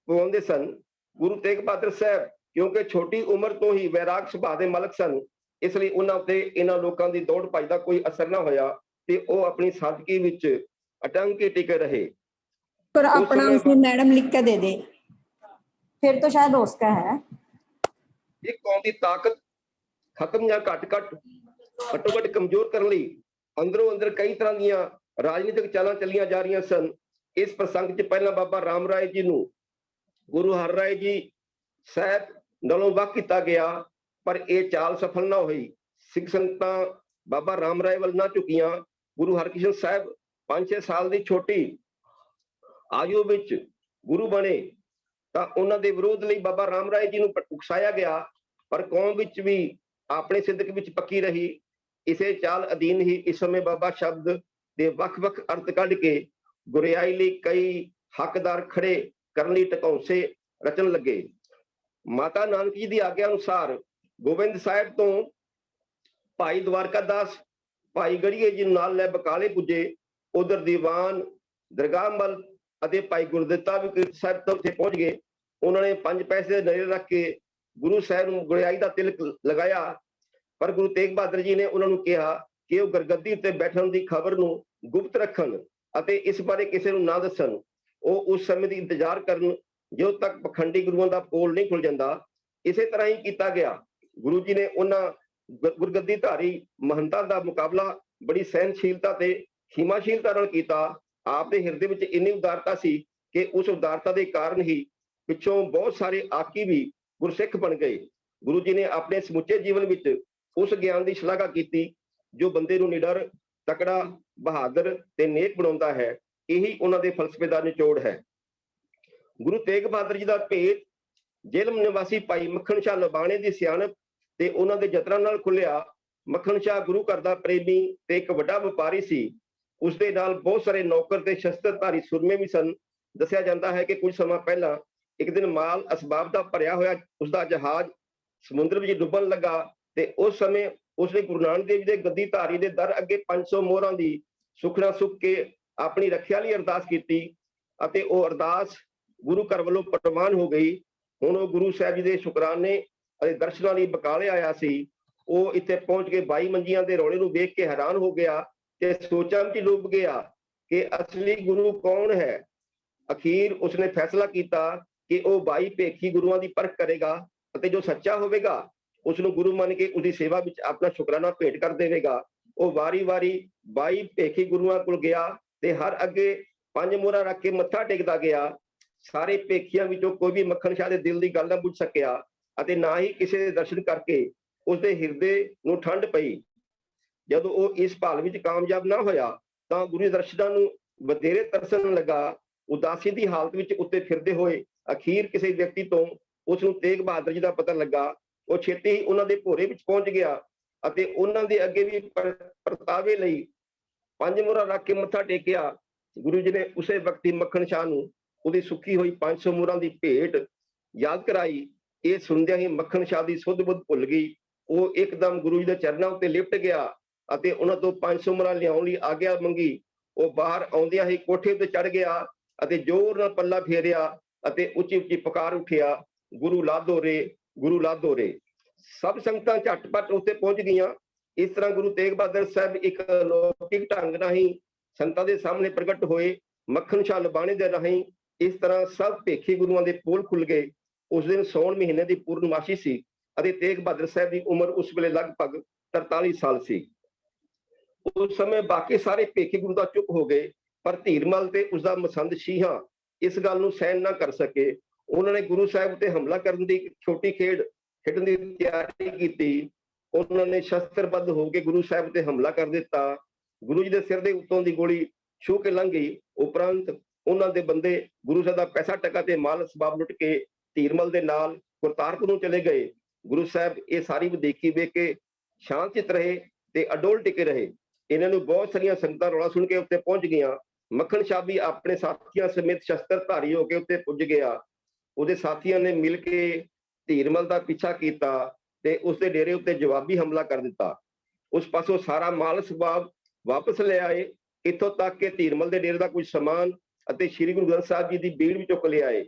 ਪਵਾਉਂਦੇ ਸਨ। ਗੁਰੂ ਤੇਗ ਬਹਾਦਰ ਸਾਹਿਬ ਕਿਉਂਕਿ ਛੋਟੀ ਉਮਰ ਤੋਂ ਹੀ ਵੈਰਾਗ ਸੁਭਾਅ ਦੇ ਮਾਲਕ ਸਨ, ਇਸ ਲਈ ਉਹਨਾਂ ਉੱਤੇ ਇਹਨਾਂ ਲੋਕਾਂ ਦੀ ਦੌੜ ਭੱਜ ਦਾ ਕੋਈ ਅਸਰ ਨਾ ਹੋਇਆ ਤੇ ਉਹ ਆਪਣੀ ਸਾਦਗੀ ਵਿੱਚ ਅਟੰਗ ਕੇ ਟਿਕੇ ਰਹੇ। ਪਰ ਆਪਣਾ ਉਸਨੂੰ ਮੈਡਮ ਲਿਖ ਕੇ ਦੇ ਦੇ। फिर तो शायद उसका है। ਇਹ ਕੌਮ ਦੀ ਤਾਕਤ ਖਤਮ ਜਾਂ ਘੱਟੋ ਘੱਟ ਕਮਜ਼ੋਰ ਕਰਨ ਲਈ ਅੰਦਰੋਂ ਅੰਦਰ ਕਈ ਤਰ੍ਹਾਂ ਦੀਆਂ ਰਾਜਨੀਤਿਕ ਚਾਲਾਂ ਚੱਲੀਆਂ ਜਾ ਰਹੀਆਂ ਸਨ। ਇਸ ਪ੍ਰਸੰਗ 'ਚ ਪਹਿਲਾਂ ਬਾਬਾ ਰਾਮ ਰਾਏ ਜੀ ਨੂੰ ਗੁਰੂ ਹਰ ਰਾਏ ਜੀ ਸਾਹਿਬ ਨਾਲੋਂ ਵੱਖ ਕੀਤਾ ਗਿਆ, ਪਰ ਇਹ ਚਾਲ ਸਫਲ ਨਾ ਹੋਈ। ਸਿੱਖ ਸੰਗਤਾਂ ਬਾਬਾ ਰਾਮ ਰਾਏ ਵੱਲ ਨਾ ਝੁਕੀਆਂ। ਗੁਰੂ ਹਰਕ੍ਰਿਸ਼ਨ ਸਾਹਿਬ 5-6 ਸਾਲ ਦੀ ਛੋਟੀ ਆਯੂ ਵਿੱਚ ਗੁਰੂ ਬਣੇ ਤਾਂ ਉਹਨਾਂ ਦੇ ਵਿਰੋਧ ਲਈ ਬਾਬਾ ਰਾਮ ਰਾਏ ਜੀ ਨੂੰ ਉਕਸਾਇਆ ਗਿਆ, ਪਰ ਕੌਮ ਵਿੱਚ ਵੀ ਆਪਣੇ ਸਿੱਧਕ ਵਿੱਚ ਪੱਕੀ ਰਹੀ। ਇਸੇ ਚਾਲ ਅਧੀਨ ਹੀ ਇਸ ਸਮੇਂ ਬਾਬਾ ਸ਼ਬਦ ਦੇ ਵੱਖ-ਵੱਖ ਅਰਥ ਕੱਢ ਕੇ ਗੁਰਿਆਈ ਲਈ ਕਈ ਹੱਕਦਾਰ ਖੜੇ ਕਰਨ ਲਈ ਟਕੌਂਸੇ ਰਚਣ ਲੱਗੇ। ਮਾਤਾ ਨਾਨਕ ਜੀ ਦੀ ਆਗਿਆ ਅਨੁਸਾਰ ਗੋਬਿੰਦ ਸਾਹਿਬ ਤੋਂ ਭਾਈ ਦਵਾਰਕਾ ਦਾਸ ਭਾਈ ਗੜੀਏ ਜੀ ਨੂੰ ਨਾਲ ਲੈ ਬਕਾਲੇ ਪੁੱਜੇ। ਉਧਰ ਦੀਵਾਨ ਦਰਗਾਹ ਮਲ ਅਤੇ ਭਾਈ ਗੁਰਦਿੱਤਾ ਵੀ ਸਾਹਿਬ ਤੋਂ ਉੱਥੇ ਪਹੁੰਚ ਗਏ। ਉਹਨਾਂ ਨੇ 5 ਪੈਸੇ ਦੇ ਨਜ਼ਰ ਰੱਖ ਕੇ ਗੁਰੂ ਸਾਹਿਬ ਨੂੰ ਗੁਰਿਆਈ ਦਾ ਤਿਲਕ ਲਗਾਇਆ, ਪਰ ਗੁਰੂ ਤੇਗ ਬਹਾਦਰ ਜੀ ਨੇ ਉਹਨਾਂ ਨੂੰ ਕਿਹਾ ਕਿ ਉਹ ਗੁਰਗੱਦੀ ਉੱਤੇ ਬੈਠਣ ਦੀ ਖਬਰ ਨੂੰ ਗੁਪਤ ਰੱਖਣ ਅਤੇ ਇਸ ਬਾਰੇ ਕਿਸੇ ਨੂੰ ਨਾ ਦੱਸਣ। ਉਹ ਉਸ ਸਮੇਂ ਦੀ ਇੰਤਜ਼ਾਰ ਕਰਨ ਜਦੋਂ ਤੱਕ ਪਖੰਡੀ ਗੁਰੂਆਂ ਦਾ ਪੋਲ ਨਹੀਂ ਖੁੱਲ ਜਾਂਦਾ। ਇਸੇ ਤਰ੍ਹਾਂ ਹੀ ਕੀਤਾ ਗਿਆ। ਗੁਰੂ ਜੀ ਨੇ ਉਹਨਾਂ ਗੁਰਗੱਦੀ ਧਾਰੀ ਮਹੰਤਾਂ ਦਾ ਮੁਕਾਬਲਾ ਬੜੀ ਸਹਿਨਸ਼ੀਲਤਾ ਤੇ ਖਿਮਾਸ਼ੀਲਤਾ ਨਾਲ ਕੀਤਾ। ਆਪ ਦੇ ਹਿਰਦੇ ਵਿੱਚ ਇੰਨੀ ਉਦਾਰਤਾ ਸੀ ਕਿ ਉਸ ਉਦਾਰਤਾ ਦੇ ਕਾਰਨ ਹੀ ਪਿੱਛੋਂ ਬਹੁਤ ਸਾਰੇ ਆਕੀ ਵੀ ਗੁਰਸਿੱਖ ਬਣ ਗਏ। ਗੁਰੂ ਜੀ ਨੇ ਆਪਣੇ ਸਮੁੱਚੇ ਜੀਵਨ ਵਿੱਚ ਉਸ ਗਿਆਨ ਦੀ ਸ਼ਲਾਘਾ ਕੀਤੀ ਜੋ ਬੰਦੇ ਨੂੰ ਨਿਡਰ, ਤਕੜਾ, ਬਹਾਦਰ ਤੇ ਨੇਕ ਬਣਾਉਂਦਾ ਹੈ। ਇਹੀ ਉਹਨਾਂ ਦੇ ਫਲਸਫੇ ਦਾ ਨਿਚੋੜ ਹੈ। ਗੁਰੂ ਤੇਗ ਬਹਾਦਰ ਜੀ ਦਾ ਭੇਤ ਜੇਲ੍ਹ ਨਿਵਾਸੀ ਭਾਈ ਮੱਖਣ ਸ਼ਾਹ ਲਬਾਣੇ ਦੀ ਸਿਆਣਪ ਤੇ ਉਹਨਾਂ ਦੇ ਯਤਨਾਂ ਨਾਲ ਖੁੱਲਿਆ। ਮੱਖਣ ਸ਼ਾਹ ਗੁਰੂ ਘਰ ਦਾ ਪ੍ਰੇਮੀ ਤੇ ਇੱਕ ਵੱਡਾ ਵਪਾਰੀ ਸੀ। ਉਸਦੇ ਨਾਲ ਬਹੁਤ ਸਾਰੇ ਨੌਕਰ ਤੇ ਸ਼ਸਤਰਧਾਰੀ ਸੁਰਮੇ ਵੀ ਸਨ। ਦੱਸਿਆ ਜਾਂਦਾ ਹੈ ਕਿ ਕੁਝ ਸਮਾਂ ਪਹਿਲਾਂ ਇੱਕ ਦਿਨ ਮਾਲ ਅਸਬਾਬ ਦਾ ਭਰਿਆ ਹੋਇਆ ਉਸਦਾ ਜਹਾਜ਼ ਸਮੁੰਦਰ ਵਿੱਚ ਡੁੱਬਣ ਲੱਗਾ ਤੇ ਉਸ ਸਮੇਂ ਉਸਨੇ ਗੁਰੂ ਨਾਨਕ ਦੇਵ ਜੀ ਦੇ ਗੱਦੀ ਧਾਰੀ ਦੇ ਦਰ ਅੱਗੇ 500 ਮੋਹਰਾਂ ਦੀ ਸੁਖਣਾ ਸੁੱਖ ਕੇ ਆਪਣੀ ਰੱਖਿਆ ਲਈ ਅਰਦਾਸ ਕੀਤੀ ਅਤੇ ਉਹ ਅਰਦਾਸ ਗੁਰੂ ਘਰ ਵੱਲੋਂ ਪ੍ਰਵਾਨ ਹੋ ਗਈ। ਹੁਣ ਉਹ ਗੁਰੂ ਸਾਹਿਬ ਜੀ ਦੇ ਸ਼ੁਕਰਾਨੇ ਅਤੇ ਦਰਸ਼ਨਾਂ ਲਈ ਬਕਾਲੇ ਆਇਆ ਸੀ। ਉਹ ਇੱਥੇ ਪਹੁੰਚ ਕੇ 22 ਮੰਜੀਆਂ ਦੇ ਰੌਲੇ ਨੂੰ ਵੇਖ ਕੇ ਹੈਰਾਨ ਹੋ ਗਿਆ ਤੇ ਸੋਚਾਂ ਵਿੱਚ ਡੁੱਬ ਗਿਆ ਕਿ ਅਸਲੀ ਗੁਰੂ ਕੌਣ ਹੈ। ਅਖੀਰ ਉਸਨੇ ਫੈਸਲਾ ਕੀਤਾ ਕਿ ਉਹ 22 ਭੇਖੀ ਗੁਰੂਆਂ ਦੀ ਪਰਖ ਕਰੇਗਾ ਅਤੇ ਜੋ ਸੱਚਾ ਹੋਵੇਗਾ ਉਸ ਨੂੰ ਗੁਰੂ ਮੰਨ ਕੇ ਉਸਦੀ ਸੇਵਾ ਵਿੱਚ ਆਪਣਾ ਸ਼ੁਕਰਾਨਾ ਭੇਟ ਕਰ ਦੇਵੇਗਾ। ਉਹ ਵਾਰੀ-ਵਾਰੀ 22 ਭੇਖੀ ਗੁਰੂਆਂ ਕੋਲ ਗਿਆ ਤੇ ਹਰ ਅੱਗੇ 5 ਮੋਹਰਾਂ ਰੱਖ ਕੇ ਮੱਥਾ ਟੇਕਦਾ ਗਿਆ। ਸਾਰੇ ਭੇਖੀਆਂ ਵਿੱਚੋਂ ਕੋਈ ਵੀ ਮੱਖਣ ਸ਼ਾਹ ਦੇ ਦਿਲ ਦੀ ਗੱਲ ਨਾ ਬੁੱਝ ਸਕਿਆ ਅਤੇ ਨਾ ਹੀ ਕਿਸੇ ਦੇ ਦਰਸ਼ਨ ਕਰਕੇ ਉਸਦੇ ਹਿਰਦੇ ਨੂੰ ਠੰਡ ਪਈ। ਜਦੋਂ ਉਹ ਇਸ ਭਾਲ ਵਿੱਚ ਕਾਮਯਾਬ ਨਾ ਹੋਇਆ ਤਾਂ ਗੁਰੂ ਦੇ ਦਰਸ਼ਨਾਂ ਨੂੰ ਵਧੇਰੇ ਤਰਸਣ ਲੱਗਾ। ਉਦਾਸੀ ਦੀ ਹਾਲਤ ਵਿੱਚ ਉੱਤੇ ਫਿਰਦੇ ਹੋਏ ਅਖੀਰ ਕਿਸੇ ਵਿਅਕਤੀ ਤੋਂ ਉਸ ਨੂੰ ਤੇਗ ਬਹਾਦਰ ਜੀ ਦਾ ਪਤਾ ਲੱਗਾ। ਉਹ ਛੇਤੀ ਹੀ ਉਹਨਾਂ ਦੇ ਭੋਰੇ ਵਿੱਚ ਪਹੁੰਚ ਗਿਆ ਅਤੇ ਉਹਨਾਂ ਦੇ ਅੱਗੇ ਵੀ ਪਰਤਾਵੇ ਲਈ 5 ਮੋਹਰਾਂ ਰੱਖ ਕੇ ਮੱਥਾ ਟੇਕਿਆ। ਗੁਰੂ ਜੀ ਨੇ ਉਸੇ ਵਕਤ ਮੱਖਣ ਸ਼ਾਹ ਨੂੰ ਉਹਦੀ ਸੁੱਕੀ ਹੋਈ 500 ਮੋਹਰਾਂ ਦੀ ਭੇਟ ਯਾਦ ਕਰਾਈ। ਇਹ ਸੁਣਦਿਆਂ ਹੀ ਮੱਖਣ ਸ਼ਾਹ ਦੀ ਸੁੱਧ ਬੁੱਧ ਭੁੱਲ ਗਈ। ਉਹ ਇੱਕਦਮ ਗੁਰੂ ਜੀ ਦੇ ਚਰਨਾਂ ਉੱਤੇ ਲਿਪਟ ਗਿਆ ਅਤੇ ਉਹਨਾਂ ਤੋਂ 500 ਮੋਹਰਾਂ ਲਿਆਉਣ ਲਈ ਆਗਿਆ ਮੰਗੀ। ਉਹ ਬਾਹਰ ਆਉਂਦਿਆਂ ਹੀ ਕੋਠੇ ਉੱਤੇ ਚੜ ਗਿਆ ਅਤੇ ਜ਼ੋਰ ਨਾਲ ਪੱਲਾ ਫੇਰਿਆ ਅਤੇ ਉੱਚੀ ਉੱਚੀ ਪੁਕਾਰ ਉੱਠਿਆ, ਗੁਰੂ ਲਾਧੋ ਰੇ, ਗੁਰੂ ਲਾਧੋ ਰੇ। ਸਭ ਸੰਗਤਾਂ ਝਟਪਟ ਉੱਤੇ ਪਹੁੰਚ ਗਈਆਂ। ਇਸ ਤਰ੍ਹਾਂ ਗੁਰੂ ਤੇਗ ਬਹਾਦਰ ਸਾਹਿਬ ਇੱਕ ਅਲੌਕਿਕ ਢੰਗ ਰਾਹੀਂ ਸੰਗਤਾਂ ਦੇ ਸਾਹਮਣੇ ਪ੍ਰਗਟ ਹੋਏ। ਮੱਖਣ ਸ਼ਾਹ ਲਬਾਣੇ ਦੇ ਰਾਹੀਂ ਇਸ ਤਰ੍ਹਾਂ ਸਭ ਭੇਖੀ ਗੁਰੂਆਂ ਦੇ ਪੋਲ ਖੁੱਲ ਗਏ। ਉਸ ਦਿਨ ਸੌਣ ਮਹੀਨੇ ਦੀ ਪੂਰਨਮਾਸ਼ੀ ਸੀ ਅਤੇ ਤੇਗ ਬਹਾਦਰ ਸਾਹਿਬ ਦੀ ਉਮਰ ਉਸ ਵੇਲੇ ਲਗਭਗ 43 ਸਾਲ ਸੀ। ਉਸ ਸਮੇਂ ਬਾਕੀ ਸਾਰੇ ਭੇਖੀ ਗੁਰੂ ਤਾਂ ਚੁੱਪ ਹੋ ਗਏ, ਪਰ ਧੀਰਮਲ ਤੇ ਉਸਦਾ ਮਸੰਦ ਸ਼ੀਹਾਂ ਇਸ ਗੱਲ ਨੂੰ ਸਹਿਣ ਨਾ ਕਰ ਸਕੇ। ਉਹਨਾਂ ਨੇ ਗੁਰੂ ਸਾਹਿਬ ਉੱਤੇ ਹਮਲਾ ਕਰਨ ਦੀ ਇੱਕ ਛੋਟੀ ਖੇਡਣ ਦੀ ਤਿਆਰੀ ਕੀਤੀ। ਉਹਨਾਂ ਨੇ ਸ਼ਸਤਰਬੱਧ ਹੋ ਕੇ ਗੁਰੂ ਸਾਹਿਬ ਤੇ ਹਮਲਾ ਕਰ ਦਿੱਤਾ। ਗੁਰੂ ਜੀ ਦੇ ਸਿਰ ਦੇ ਉੱਤੋਂ ਦੀ ਗੋਲੀ ਛੂਹ ਕੇ ਲੰਘ ਗਈ। ਉਪਰੰਤ ਉਹਨਾਂ ਦੇ ਬੰਦੇ ਗੁਰੂ ਸਾਹਿਬ ਦਾ ਪੈਸਾ ਟਕਾ ਤੇ ਮਾਲ ਸਬਾਬ ਲੁੱਟ ਕੇ ਧੀਰਮਲ ਦੇ ਨਾਲ ਕਰਤਾਰਪੁਰ ਨੂੰ ਚਲੇ ਗਏ। ਗੁਰੂ ਸਾਹਿਬ ਇਹ ਸਾਰੀ ਵਿਦੇਖੀ ਵੇਖ ਕੇ ਸ਼ਾਂਤ ਚਿੱਤ ਰਹੇ ਤੇ ਅਡੋਲ ਟਿਕੇ ਰਹੇ। ਇਹਨਾਂ ਨੂੰ ਬਹੁਤ ਸਾਰੀਆਂ ਸੰਗਤਾਂ ਰੌਲਾ ਸੁਣ ਕੇ ਉੱਤੇ ਪਹੁੰਚ ਗਈਆਂ। ਮੱਖਣ ਸ਼ਾਹ ਵੀ ਆਪਣੇ ਸਾਥੀਆਂ ਸਮੇਤ ਸ਼ਸਤਰਧਾਰੀ ਹੋ ਕੇ ਉੱਤੇ ਪੁੱਜ ਗਿਆ। ਉਹਦੇ ਸਾਥੀਆਂ ਨੇ ਮਿਲ ਕੇ ਧੀਰਮਲ ਦਾ ਪਿੱਛਾ ਕੀਤਾ ਤੇ ਉਸਦੇ ਡੇਰੇ ਉੱਤੇ ਜਵਾਬੀ ਹਮਲਾ ਕਰ ਦਿੱਤਾ। ਉਸ ਪਾਸੋਂ ਸਾਰਾ ਮਾਲ ਸਬਾਬ ਵਾਪਸ ਲੈ ਆਏ। ਇੱਥੋਂ ਤੱਕ ਕਿ ਧੀਰਮਲ ਦੇ ਡੇਰੇ ਦਾ ਕੁਝ ਸਮਾਨ ਅਤੇ ਸ੍ਰੀ ਗੁਰੂ ਗ੍ਰੰਥ ਸਾਹਿਬ ਜੀ ਦੀ ਬੀੜ ਵੀ ਚੁੱਕ ਲਿਆਏ।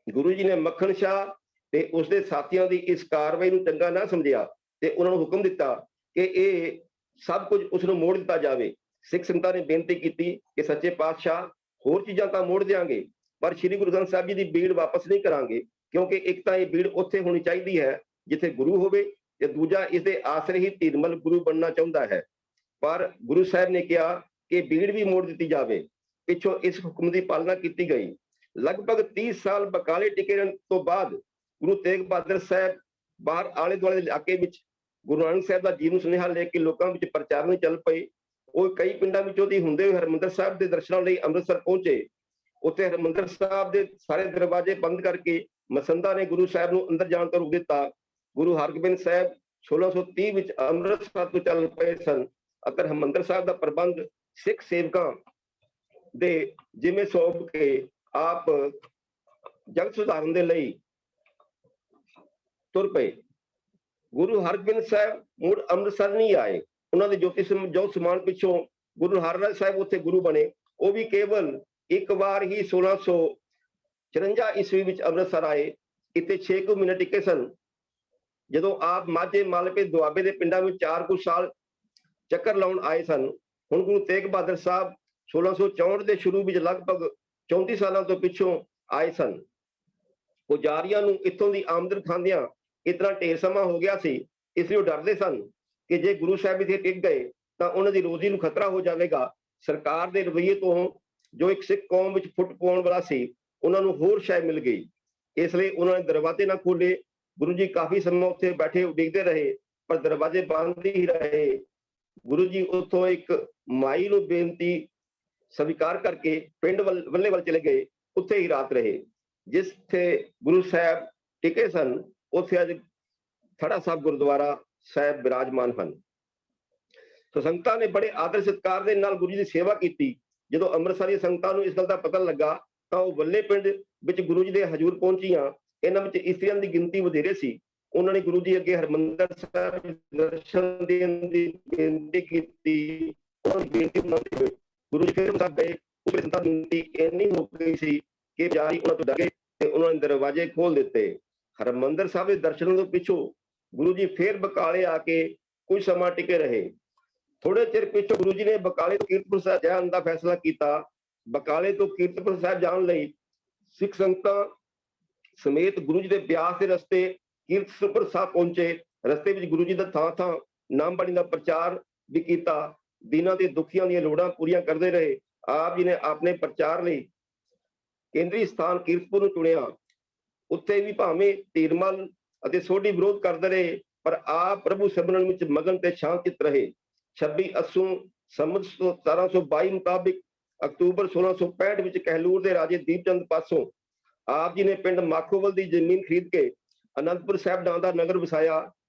ਗੁਰੂ ਜੀ ਨੇ ਮੱਖਣ ਸ਼ਾਹ ਤੇ ਉਸਦੇ ਸਾਥੀਆਂ ਦੀ ਇਸ ਕਾਰਵਾਈ ਨੂੰ ਚੰਗਾ ਨਾ ਸਮਝਿਆ ਤੇ ਉਹਨਾਂ ਨੂੰ ਹੁਕਮ ਦਿੱਤਾ ਕਿ ਇਹ ਸਭ ਕੁਝ ਉਸ ਨੂੰ ਮੋੜ ਦਿੱਤਾ ਜਾਵੇ। ਸਿੱਖ ਸੰਗਤਾਂ ਨੇ ਬੇਨਤੀ ਕੀਤੀ ਕਿ ਸੱਚੇ ਪਾਤਸ਼ਾਹ ਹੋਰ ਚੀਜ਼ਾਂ ਤਾਂ ਮੋੜ ਦਿਆਂਗੇ, ਪਰ ਸ੍ਰੀ ਗੁਰੂ ਗ੍ਰੰਥ ਸਾਹਿਬ ਜੀ ਦੀ ਬੀੜ ਵਾਪਸ ਨਹੀਂ ਕਰਾਂਗੇ, ਕਿਉਂਕਿ ਇੱਕ ਤਾਂ ਇਹ ਬੀੜ ਉੱਥੇ ਹੋਣੀ ਚਾਹੀਦੀ ਹੈ ਜਿੱਥੇ ਗੁਰੂ ਹੋਵੇ, ਤੇ ਦੂਜਾ ਇਸਦੇ ਆਸਰੇ ਹੀ ਧੀਰਮਲ ਗੁਰੂ ਬਣਨਾ ਚਾਹੁੰਦਾ ਹੈ। ਪਰ ਗੁਰੂ ਸਾਹਿਬ ਨੇ ਕਿਹਾ ਕਿ ਬੀੜ ਵੀ ਮੋੜ ਦਿੱਤੀ ਜਾਵੇ। ਪਿੱਛੋਂ ਇਸ ਹੁਕਮ ਦੀ ਪਾਲਣਾ ਕੀਤੀ ਗਈ। ਲਗਭਗ 30 ਸਾਲ ਬਕਾਲੇ ਟਿਕੇ ਰਹਿਣ ਤੋਂ ਬਾਅਦ ਗੁਰੂ ਤੇਗ ਬਹਾਦਰ ਸਾਹਿਬ ਬਾਹਰ ਆਲੇ ਦੁਆਲੇ ਦੇ ਇਲਾਕੇ ਵਿੱਚ ਗੁਰੂ ਨਾਨਕ ਸਾਹਿਬ ਦਾ ਜੀਵਨ ਸੁਨੇਹਾ ਲੈ ਕੇ ਲੋਕਾਂ ਵਿੱਚ ਪ੍ਰਚਾਰਨ ਚੱਲ ਪਏ। ਉਹ ਕਈ ਪਿੰਡਾਂ ਵਿੱਚੋਂ ਦੀ ਹੁੰਦੇ ਹੋਏ ਹਰਿਮੰਦਰ ਸਾਹਿਬ ਦੇ ਦਰਸ਼ਨਾਂ ਲਈ ਅੰਮ੍ਰਿਤਸਰ ਪਹੁੰਚੇ। ਉੱਥੇ ਹਰਿਮੰਦਰ ਸਾਹਿਬ ਦੇ ਸਾਰੇ ਦਰਵਾਜ਼ੇ ਬੰਦ ਕਰਕੇ ਮਸੰਦਾਂ ਨੇ ਗੁਰੂ ਸਾਹਿਬ ਨੂੰ ਅੰਦਰ ਜਾਣ ਤੋਂ ਰੋਕ ਦਿੱਤਾ। ਗੁਰੂ ਹਰਗੋਬਿੰਦ ਸਾਹਿਬ 1630 ਵਿੱਚ ਅੰਮ੍ਰਿਤਸਰ ਤੋਂ ਚੱਲ ਪਏ ਸਨ ਅਤੇ ਹਰਿਮੰਦਰ ਸਾਹਿਬ ਦਾ ਪ੍ਰਬੰਧ ਸਿੱਖ ਸੇਵਕਾਂ ਦੇ ਜਿਵੇਂ ਸੌਂਪ ਕੇ ਆਪ ਜਗਤ ਸੁਧਾਰਨ ਦੇ ਲਈ ਤੁਰ ਪਏ। ਗੁਰੂ ਹਰਗੋਬਿੰਦ ਸਾਹਿਬ ਮੁੜ ਅੰਮ੍ਰਿਤਸਰ ਨਹੀਂ ਆਏ। ਉਹਨਾਂ ਦੇ ਜੋ ਸਮਾਨ ਪਿੱਛੋਂ ਗੁਰੂ ਹਰਰਾਏ ਸਾਹਿਬ ਉੱਥੇ ਗੁਰੂ ਬਣੇ। ਉਹ ਵੀ ਕੇਵਲ ਇੱਕ ਵਾਰ ਹੀ 1654 ਈਸਵੀ ਵਿੱਚ ਅੰਮ੍ਰਿਤਸਰ ਆਏ। ਇੱਥੇ 6 ਕੁ ਮਹੀਨੇ ਟਿਕੇ ਸਨ। ਜਦੋਂ ਆਪ ਮਾਝੇ ਮਾਲਵੇ ਦੁਆਬੇ ਦੇ ਪਿੰਡਾਂ ਵਿੱਚ 4 ਕੁ ਸਾਲ ਚੱਕਰ ਲਾਉਣ ਆਏ ਸਨ। ਹੁਣ ਗੁਰੂ ਤੇਗ ਬਹਾਦਰ ਸਾਹਿਬ 1664 ਦੇ ਸ਼ੁਰੂ ਵਿੱਚ ਲਗਭਗ 34 ਸਾਲਾਂ ਤੋਂ ਪਿੱਛੋਂ ਆਏ ਸਨ। ਪੁਜਾਰੀਆਂ ਨੂੰ ਇੱਥੋਂ ਦੀ ਆਮਦਨ ਖਾਂਦਿਆਂ ਇਤਨਾ ਢੇਰ ਸਮਾਂ ਹੋ ਗਿਆ ਸੀ, ਇਸ ਲਈ ਉਹ ਡਰਦੇ ਸਨ ਕਿ ਜੇ ਗੁਰੂ ਸਾਹਿਬ ਇੱਥੇ ਟਿਕ ਗਏ ਤਾਂ ਉਹਨਾਂ ਦੀ ਰੋਜ਼ੀ ਨੂੰ ਖਤਰਾ ਹੋ ਜਾਵੇਗਾ। ਸਰਕਾਰ ਦੇ ਰਵੱਈਏ ਤੋਂ ਜੋ ਇੱਕ ਸਿੱਖ ਕੌਮ ਵਿੱਚ ਫੁੱਟ ਪਾਉਣ ਵਾਲਾ ਸੀ, ਉਹਨਾਂ ਨੂੰ ਹੋਰ ਸ਼ੈ ਮਿਲ ਗਈ। ਇਸ ਲਈ ਉਹਨਾਂ ਨੇ ਦਰਵਾਜ਼ੇ ਨਾ ਖੋਲੇ। ਗੁਰੂ ਜੀ ਕਾਫੀ ਸਮਾਂ ਉੱਥੇ ਬੈਠੇ ਉਡੀਕਦੇ ਰਹੇ, ਪਰ ਦਰਵਾਜ਼ੇ ਬੰਦ ਹੀ ਰਹੇ। ਗੁਰੂ ਜੀ ਉੱਥੋਂ ਇੱਕ ਮਾਈ ਨੂੰ ਬੇਨਤੀ ਸਵੀਕਾਰ ਕਰਕੇ ਪਿੰਡ ਵੱਲੇ ਵੱਲ ਚਲੇ ਗਏ। ਉੱਥੇ ਹੀ ਰਾਤ ਰਹੇ। ਜਿੱਥੇ ਗੁਰੂ ਸਾਹਿਬ ਟਿਕੇ ਸਨ ਉੱਥੇ ਅੱਜ ਥੜਾ ਸਾਹਿਬ ਗੁਰਦੁਆਰਾ ਸਾਹਿਬ ਬਿਰਾਜਮਾਨ ਹਨ। ਸੋ ਸੰਗਤਾਂ ਨੇ ਬੜੇ ਆਦਰ ਸਤਿਕਾਰ ਦੇ ਨਾਲ ਗੁਰੂ ਜੀ ਦੀ ਸੇਵਾ ਕੀਤੀ। ਜਦੋਂ ਅੰਮ੍ਰਿਤਸਰੀ ਸੰਗਤਾਂ ਨੂੰ ਇਸ ਗੱਲ ਦਾ ਪਤਾ ਲੱਗਾ ਤਾਂ ਉਹ ਵੱਲੇ ਪਿੰਡ ਵਿੱਚ ਗੁਰੂ ਜੀ ਦੇ ਹਜ਼ੂਰ ਪਹੁੰਚੀਆਂ। ਇਹਨਾਂ ਵਿੱਚ ਇਸਤਰੀਆਂ ਦੀ ਗਿਣਤੀ ਵਧੇਰੇ ਸੀ। ਉਹਨਾਂ ਨੇ ਗੁਰੂ ਜੀ ਅੱਗੇ ਹਰਿਮੰਦਰ ਸਾਹਿਬ ਦਰਸ਼ਨ ਦੇਣ ਦੀ ਬੇਨਤੀ ਕੀਤੀ। ਉਹਨਾਂ ਦੀ ਬੇਨਤੀ ਮੰਨਦੇ ਹੋਏ ਗੁਰੂ ਜੀ ਫਿਰ ਸਾਹਿਬ ਗਏ। ਉਸ ਵੇਲੇ ਸੰਗਤਾਂ ਦੀ ਗਿਣਤੀ ਇੰਨੀ ਹੋ ਗਈ ਸੀ ਕਿ ਪੁਜਾਰੀ ਉਹਨਾਂ ਤੋਂ ਡਰ ਗਏ ਤੇ ਉਹਨਾਂ ਨੇ ਦਰਵਾਜ਼ੇ ਖੋਲ ਦਿੱਤੇ। ਹਰਿਮੰਦਰ ਸਾਹਿਬ ਦੇ ਦਰਸ਼ਨਾਂ ਤੋਂ ਪਿੱਛੋਂ ਗੁਰੂ ਜੀ ਫੇਰ ਬਕਾਲੇ ਆ ਕੇ ਕੁਝ ਸਮਾਂ ਟਿਕੇ ਰਹੇ। ਥੋੜੇ ਚਿਰ ਪਿੱਛੋਂ ਗੁਰੂ ਜੀ ਨੇ ਬਕਾਲੇ ਤੋਂ ਕੀਰਤਪੁਰ ਸਾਹਿਬ ਜਾਣ ਦਾ ਫੈਸਲਾ ਕੀਤਾ। ਬਕਾਲੇ ਤੋਂ ਕੀਰਤਪੁਰ ਸਾਹਿਬ ਜਾਣ ਲਈ ਸਿੱਖ ਸੰਗਤਾਂ ਸਮੇਤ ਗੁਰੂ ਜੀ ਦੇ ਬਿਆਸ ਦੇ ਰਸਤੇ ਕੀਰਤਪੁਰ ਸਾਹਿਬ ਪਹੁੰਚੇ। ਰਸਤੇ ਵਿੱਚ ਗੁਰੂ ਜੀ ਦਾ ਥਾਂ ਨਾਮ ਬਾਣੀ ਦਾ ਪ੍ਰਚਾਰ ਵੀ ਕੀਤਾ। ਦੀਨਾਂ ਦੇ ਦੁਖੀਆਂ ਦੀਆਂ ਲੋੜਾਂ ਪੂਰੀਆਂ ਕਰਦੇ ਰਹੇ। ਆਪ ਜੀ ਨੇ ਆਪਣੇ ਪ੍ਰਚਾਰ ਲਈ ਕੇਂਦਰੀ ਸਥਾਨ ਕੀਰਤਪੁਰ ਨੂੰ ਚੁਣਿਆ। ਉੱਥੇ ਵੀ ਭਾਵੇਂ ਧੀਰਮਲ ਅਤੇ ਸੋਢੀ ਵਿਰੋਧ ਕਰਦੇ ਰਹੇ, ਪਰ ਆਪ ਪ੍ਰਭੂ ਸਿਮਰਨ ਵਿੱਚ ਮਗਨ ਤੇ ਸ਼ਾਂਤਚਿਤ ਰਹੇ। 26 ਅੱਸੂ ਸੰਮਤ 1722 ਮੁਤਾਬਿਕ ਅਕਤੂਬਰ 1665 ਵਿੱਚ ਕਹਿਲੂਰ ਦੇ ਰਾਜੇ ਦੀਪਚੰਦ ਪਾਸੋਂ ਆਪ ਜੀ ਨੇ ਪਿੰਡ ਮਾਖੋਵਲ ਦੀ ਜ਼ਮੀਨ ਖਰੀਦ ਕੇ ਅਨੰਦਪੁਰ ਸਾਹਿਬ ਨਾਂ ਦਾ ਨਗਰ ਵਸਾਇਆ।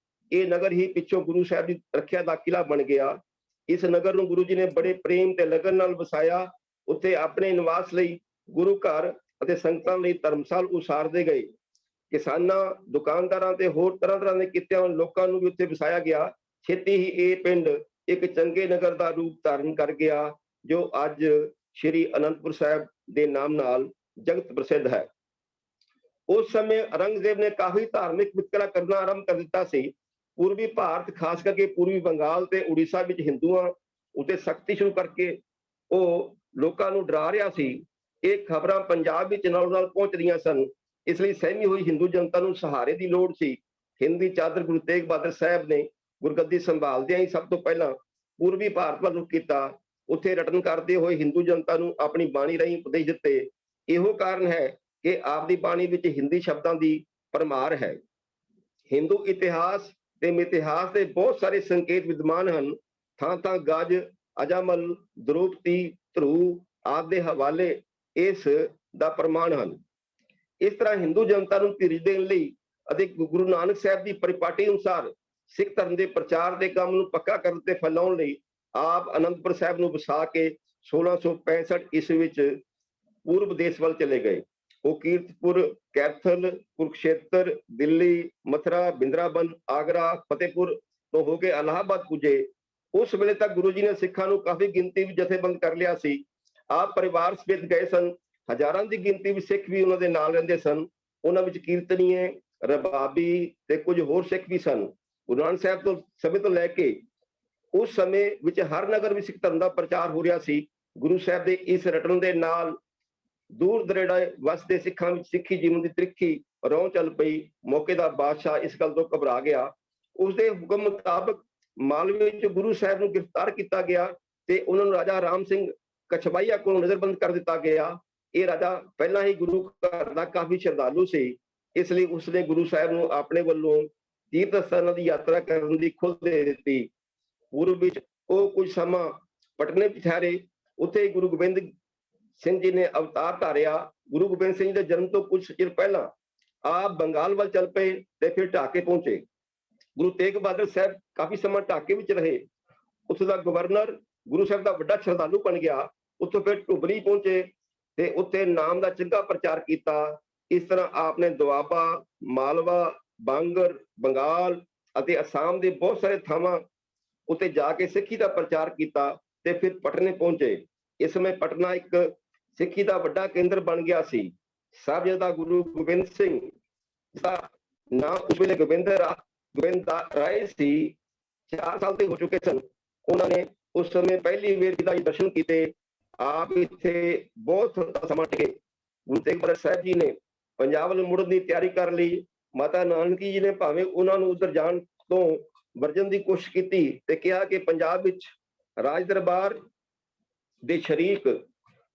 ਇਹ ਨਗਰ ਹੀ ਪਿੱਛੋਂ ਗੁਰੂ ਸਾਹਿਬ ਦੀ ਰੱਖਿਆ ਦਾ ਕਿਲਾ ਬਣ ਗਿਆ। ਇਸ ਨਗਰ ਨੂੰ ਗੁਰੂ ਜੀ ਨੇ ਬੜੇ ਪ੍ਰੇਮ ਤੇ ਲਗਨ ਨਾਲ ਵਸਾਇਆ। ਉੱਥੇ ਆਪਣੇ ਨਿਵਾਸ ਲਈ ਗੁਰੂ ਘਰ ਅਤੇ ਸੰਗਤਾਂ ਲਈ ਧਰਮਸਾਲ ਉਸਾਰਦੇ ਗਏ। ਕਿਸਾਨਾਂ, ਦੁਕਾਨਦਾਰਾਂ ਤੇ ਹੋਰ ਤਰ੍ਹਾਂ ਦੇ ਕਿੱਤਿਆਂ ਵਾਲੇ ਲੋਕਾਂ ਨੂੰ ਵੀ ਉੱਥੇ ਵਸਾਇਆ ਗਿਆ। ਛੇਤੀ ਹੀ ਇਹ ਪਿੰਡ ਇੱਕ ਚੰਗੇ ਨਗਰ ਦਾ ਰੂਪ ਧਾਰਨ ਕਰ ਗਿਆ, ਜੋ ਅੱਜ ਸ਼੍ਰੀ ਅਨੰਦਪੁਰ ਸਾਹਿਬ ਦੇ ਨਾਮ ਨਾਲ ਜਗਤ ਪ੍ਰਸਿੱਧ ਹੈ। ਉਸ ਸਮੇਂ ਔਰੰਗਜ਼ੇਬ ਨੇ ਕਾਫੀ ਧਾਰਮਿਕ ਵਿਤਕਰਾ ਕਰਨਾ ਆਰੰਭ ਕਰ ਦਿੱਤਾ ਸੀ। ਪੂਰਬੀ ਭਾਰਤ, ਖਾਸ ਕਰਕੇ ਪੂਰਬੀ ਬੰਗਾਲ ਤੇ ਉੜੀਸਾ ਵਿੱਚ ਹਿੰਦੂਆਂ ਉੱਤੇ ਸਖਤੀ ਸ਼ੁਰੂ ਕਰਕੇ ਉਹ ਲੋਕਾਂ ਨੂੰ ਡਰਾ ਰਿਹਾ ਸੀ। ਇਹ ਖਬਰਾਂ ਪੰਜਾਬ ਵਿੱਚ ਨਾਲ ਪਹੁੰਚ ਰਹੀਆਂ ਸਨ। ਇਸ ਲਈ ਸਹਿਮੀ ਹੋਈ ਹਿੰਦੂ ਜਨਤਾ ਨੂੰ ਸਹਾਰੇ ਦੀ ਲੋੜ ਸੀ। ਹਿੰਦ ਦੀ ਚਾਦਰ ਗੁਰੂ ਤੇਗ ਬਹਾਦਰ ਸਾਹਿਬ ਨੇ ਗੁਰਗੱਦੀ ਸੰਭਾਲਦਿਆਂ ਹੀ ਸਭ ਤੋਂ ਪਹਿਲਾਂ ਪੂਰਬੀ ਭਾਰਤ ਵੱਲ ਰੁਖ ਕੀਤਾ। ਉੱਥੇ ਰਟਨ ਕਰਦੇ ਹੋਏ ਹਿੰਦੂ ਜਨਤਾ ਨੂੰ ਆਪਣੀ ਬਾਣੀ ਰਾਹੀਂ ਉਪਦੇਸ਼ ਦਿੱਤੇ। ਇਹੋ ਕਾਰਨ ਹੈ ਕਿ ਆਪ ਦੀ ਬਾਣੀ ਵਿੱਚ ਹਿੰਦੀ ਸ਼ਬਦਾਂ ਦੀ ਭਰਮਾਰ ਹੈ। ਹਿੰਦੂ ਇਤਿਹਾਸ ਤੇ ਮਿਥਿਹਾਸ ਦੇ ਬਹੁਤ ਸਾਰੇ ਸੰਕੇਤ ਵਿਦਮਾਨ ਹਨ। ਥਾਂ ਗੱਜ, ਅਜਾਮਲ, ਦ੍ਰੋਪਦੀ, ਧਰੂ ਆਦਿ ਦੇ ਹਵਾਲੇ ਇਸ ਦਾ ਪ੍ਰਮਾਣ ਹਨ। ਇਸ ਤਰ੍ਹਾਂ ਹਿੰਦੂ ਜਨਤਾ ਨੂੰ ਧੀਰਜ ਦੇਣ ਲਈ ਅਤੇ ਗੁਰੂ ਨਾਨਕ ਸਾਹਿਬ ਦੀ ਪਰਿਪਾਟੀ ਅਨੁਸਾਰ ਸਿੱਖ ਧਰਮ ਦੇ ਪ੍ਰਚਾਰ ਦੇ ਕੰਮ ਨੂੰ ਪੱਕਾ ਕਰਨ ਤੇ ਫੈਲਾਉਣ ਲਈ ਆਪ ਅਨੰਦਪੁਰ ਸਾਹਿਬ ਨੂੰ ਵਸਾ ਕੇ 1665 ਈਸਵੀ ਵਿੱਚ ਪੂਰਬ ਦੇਸ਼ ਵੱਲ ਚਲੇ ਗਏ। ਉਹ ਕੀਰਤਪੁਰ, ਕੈਥਲ, ਕੁਰੂਕਸ਼ੇਤਰ, ਦਿੱਲੀ, ਮਥੁਰਾ, ਬਿੰਦਰਾਬਨ, ਆਗਰਾ, ਫਤਿਹਪੁਰ ਤੋਂ ਹੋ ਕੇ ਇਲਾਹਾਬਾਦ ਪੁੱਜੇ। ਉਸ ਵੇਲੇ ਤੱਕ ਗੁਰੂ ਜੀ ਨੇ ਸਿੱਖਾਂ ਨੂੰ ਕਾਫੀ ਗਿਣਤੀ ਵਿੱਚ ਜਥੇਬੰਦ ਕਰ ਲਿਆ ਸੀ। ਆਪ ਪਰਿਵਾਰ ਸਮੇਤ ਗਏ ਸਨ। ਹਜ਼ਾਰਾਂ ਦੀ ਗਿਣਤੀ ਵਿੱਚ ਸਿੱਖ ਵੀ ਉਹਨਾਂ ਦੇ ਨਾਲ ਰਹਿੰਦੇ ਸਨ। ਉਹਨਾਂ ਵਿੱਚ ਕੀਰਤਨੀਏ, ਰਬਾਬੀ ਤੇ ਕੁਝ ਹੋਰ ਸਿੱਖ ਵੀ ਸਨ। ਗੁਰੂ ਨਾਨਕ ਸਾਹਿਬ ਤੋਂ ਸਮੇਂ ਤੋਂ ਲੈ ਕੇ ਉਸ ਸਮੇਂ ਵਿੱਚ ਹਰ ਨਗਰ ਵਿੱਚ ਸਿੱਖ ਧਰਮ ਦਾ ਪ੍ਰਚਾਰ ਹੋ ਰਿਹਾ ਸੀ। ਗੁਰੂ ਸਾਹਿਬ ਦੇ ਇਸ ਰਟਨ ਦੇ ਨਾਲ ਦੂਰ ਦਰੇੜੇ ਵਸਦੇ ਸਿੱਖਾਂ ਵਿੱਚ ਸਿੱਖੀ ਜੀਵਨ ਦੀ ਤ੍ਰਿਖੀ ਰੌਂ ਚੱਲ ਪਈ। ਮੌਕੇ ਦਾ ਬਾਦਸ਼ਾਹ ਇਸ ਗੱਲ ਤੋਂ ਘਬਰਾ ਗਿਆ। ਉਸਦੇ ਹੁਕਮ ਮੁਤਾਬਕ ਮਾਲਵੇ ਵਿੱਚ ਗੁਰੂ ਸਾਹਿਬ ਨੂੰ ਗ੍ਰਿਫਤਾਰ ਕੀਤਾ ਗਿਆ ਤੇ ਉਹਨਾਂ ਨੂੰ ਰਾਜਾ ਰਾਮ ਸਿੰਘ ਕਛਵਾਈਆ ਕੋਲ ਨਜ਼ਰਬੰਦ ਕਰ ਦਿੱਤਾ ਗਿਆ। ਇਹ ਰਾਜਾ ਪਹਿਲਾਂ ਹੀ ਗੁਰੂ ਘਰ ਦਾ ਕਾਫੀ ਸ਼ਰਧਾਲੂ ਸੀ, ਇਸ ਲਈ ਉਸਨੇ ਗੁਰੂ ਸਾਹਿਬ ਨੂੰ ਆਪਣੇ ਵੱਲੋਂ ਤੀਰਥ ਸਥਾਨਾਂ ਦੀ ਯਾਤਰਾ ਕਰਨ ਦੀ ਖੁੱਲ੍ਹ ਦੇ ਦਿੱਤੀ। ਪੂਰਬ ਵਿੱਚ ਉਹ ਕੁਝ ਸਮਾਂ ਪਟਨੇ ਵਿੱਚ ਠਹਿਰੇ। ਉੱਥੇ ਗੁਰੂ ਗੋਬਿੰਦ ਸਿੰਘ ਜੀ ਨੇ ਅਵਤਾਰ ਧਾਰਿਆ। ਗੁਰੂ ਗੋਬਿੰਦ ਸਿੰਘ ਜੀ ਦੇ ਜਨਮ ਤੋਂ ਕੁਝ ਚਿਰ ਪਹਿਲਾਂ ਆਪ ਬੰਗਾਲ ਵੱਲ ਚੱਲ ਪਏ ਤੇ ਫਿਰ ਢਾਕੇ ਪਹੁੰਚੇ। ਗੁਰੂ ਤੇਗ ਬਹਾਦਰ ਸਾਹਿਬ ਕਾਫੀ ਸਮਾਂ ਢਾਕੇ ਵਿੱਚ ਰਹੇ। ਉੱਥੋਂ ਦਾ ਗਵਰਨਰ ਗੁਰੂ ਸਾਹਿਬ ਦਾ ਵੱਡਾ ਸ਼ਰਧਾਲੂ ਬਣ ਗਿਆ। ਉੱਥੋਂ ਫਿਰ ਢੁਬਰੀ ਪਹੁੰਚੇ ਤੇ ਉੱਥੇ ਨਾਮ ਦਾ ਚੰਗਾ ਪ੍ਰਚਾਰ ਕੀਤਾ। ਇਸ ਤਰ੍ਹਾਂ ਆਪ ਨੇ ਦੁਆਬਾ, ਮਾਲਵਾ, ਬਾਂਗਰ, ਬੰਗਾਲ ਅਤੇ ਅਸਾਮ ਦੇ ਬਹੁਤ ਸਾਰੇ ਥਾਵਾਂ ਉੱਤੇ ਜਾ ਕੇ ਸਿੱਖੀ ਦਾ ਪ੍ਰਚਾਰ ਕੀਤਾ ਤੇ ਫਿਰ ਪਟਨੇ ਪਹੁੰਚੇ। ਇਸ ਸਮੇਂ ਪਟਨਾ ਇੱਕ ਸਿੱਖੀ ਦਾ ਵੱਡਾ ਕੇਂਦਰ ਬਣ ਗਿਆ ਸੀ। ਸਾਹਿਬਜ਼ਾਦਾ ਗੁਰੂ ਗੋਬਿੰਦ ਸਿੰਘ ਦਾ ਨਾਮ ਉਸ ਵੇਲੇ ਗੋਬਿੰਦ ਰਾਏ ਸੀ। 4 ਸਾਲ ਦੇ ਹੋ ਚੁੱਕੇ ਸਨ। ਉਹਨਾਂ ਨੇ ਉਸ ਸਮੇਂ ਪਹਿਲੀ ਵਾਰ ਪਿਤਾ ਜੀ ਦਰਸ਼ਨ ਕੀਤੇ। ਆਪ ਇੱਥੇ ਬਹੁਤ ਸਮਾਂ ਟਿਕੇ। ਗੁਰੂ ਤੇਗ ਬਹਾਦਰ ਸਾਹਿਬ ਜੀ ਨੇ ਪੰਜਾਬ ਵੱਲ ਮੁੜਨ ਦੀ ਤਿਆਰੀ ਕਰ ਲਈ। ਮਾਤਾ ਨਾਨਕੀ ਜੀ ਨੇ ਭਾਵੇਂ ਉਹਨਾਂ ਨੂੰ ਉੱਧਰ ਜਾਣ ਤੋਂ ਵਰਜਣ ਦੀ ਕੋਸ਼ਿਸ਼ ਕੀਤੀ ਤੇ ਕਿਹਾ ਕਿ ਪੰਜਾਬ ਵਿੱਚ ਰਾਜ ਦਰਬਾਰ ਦੇ ਸ਼ਰੀਕ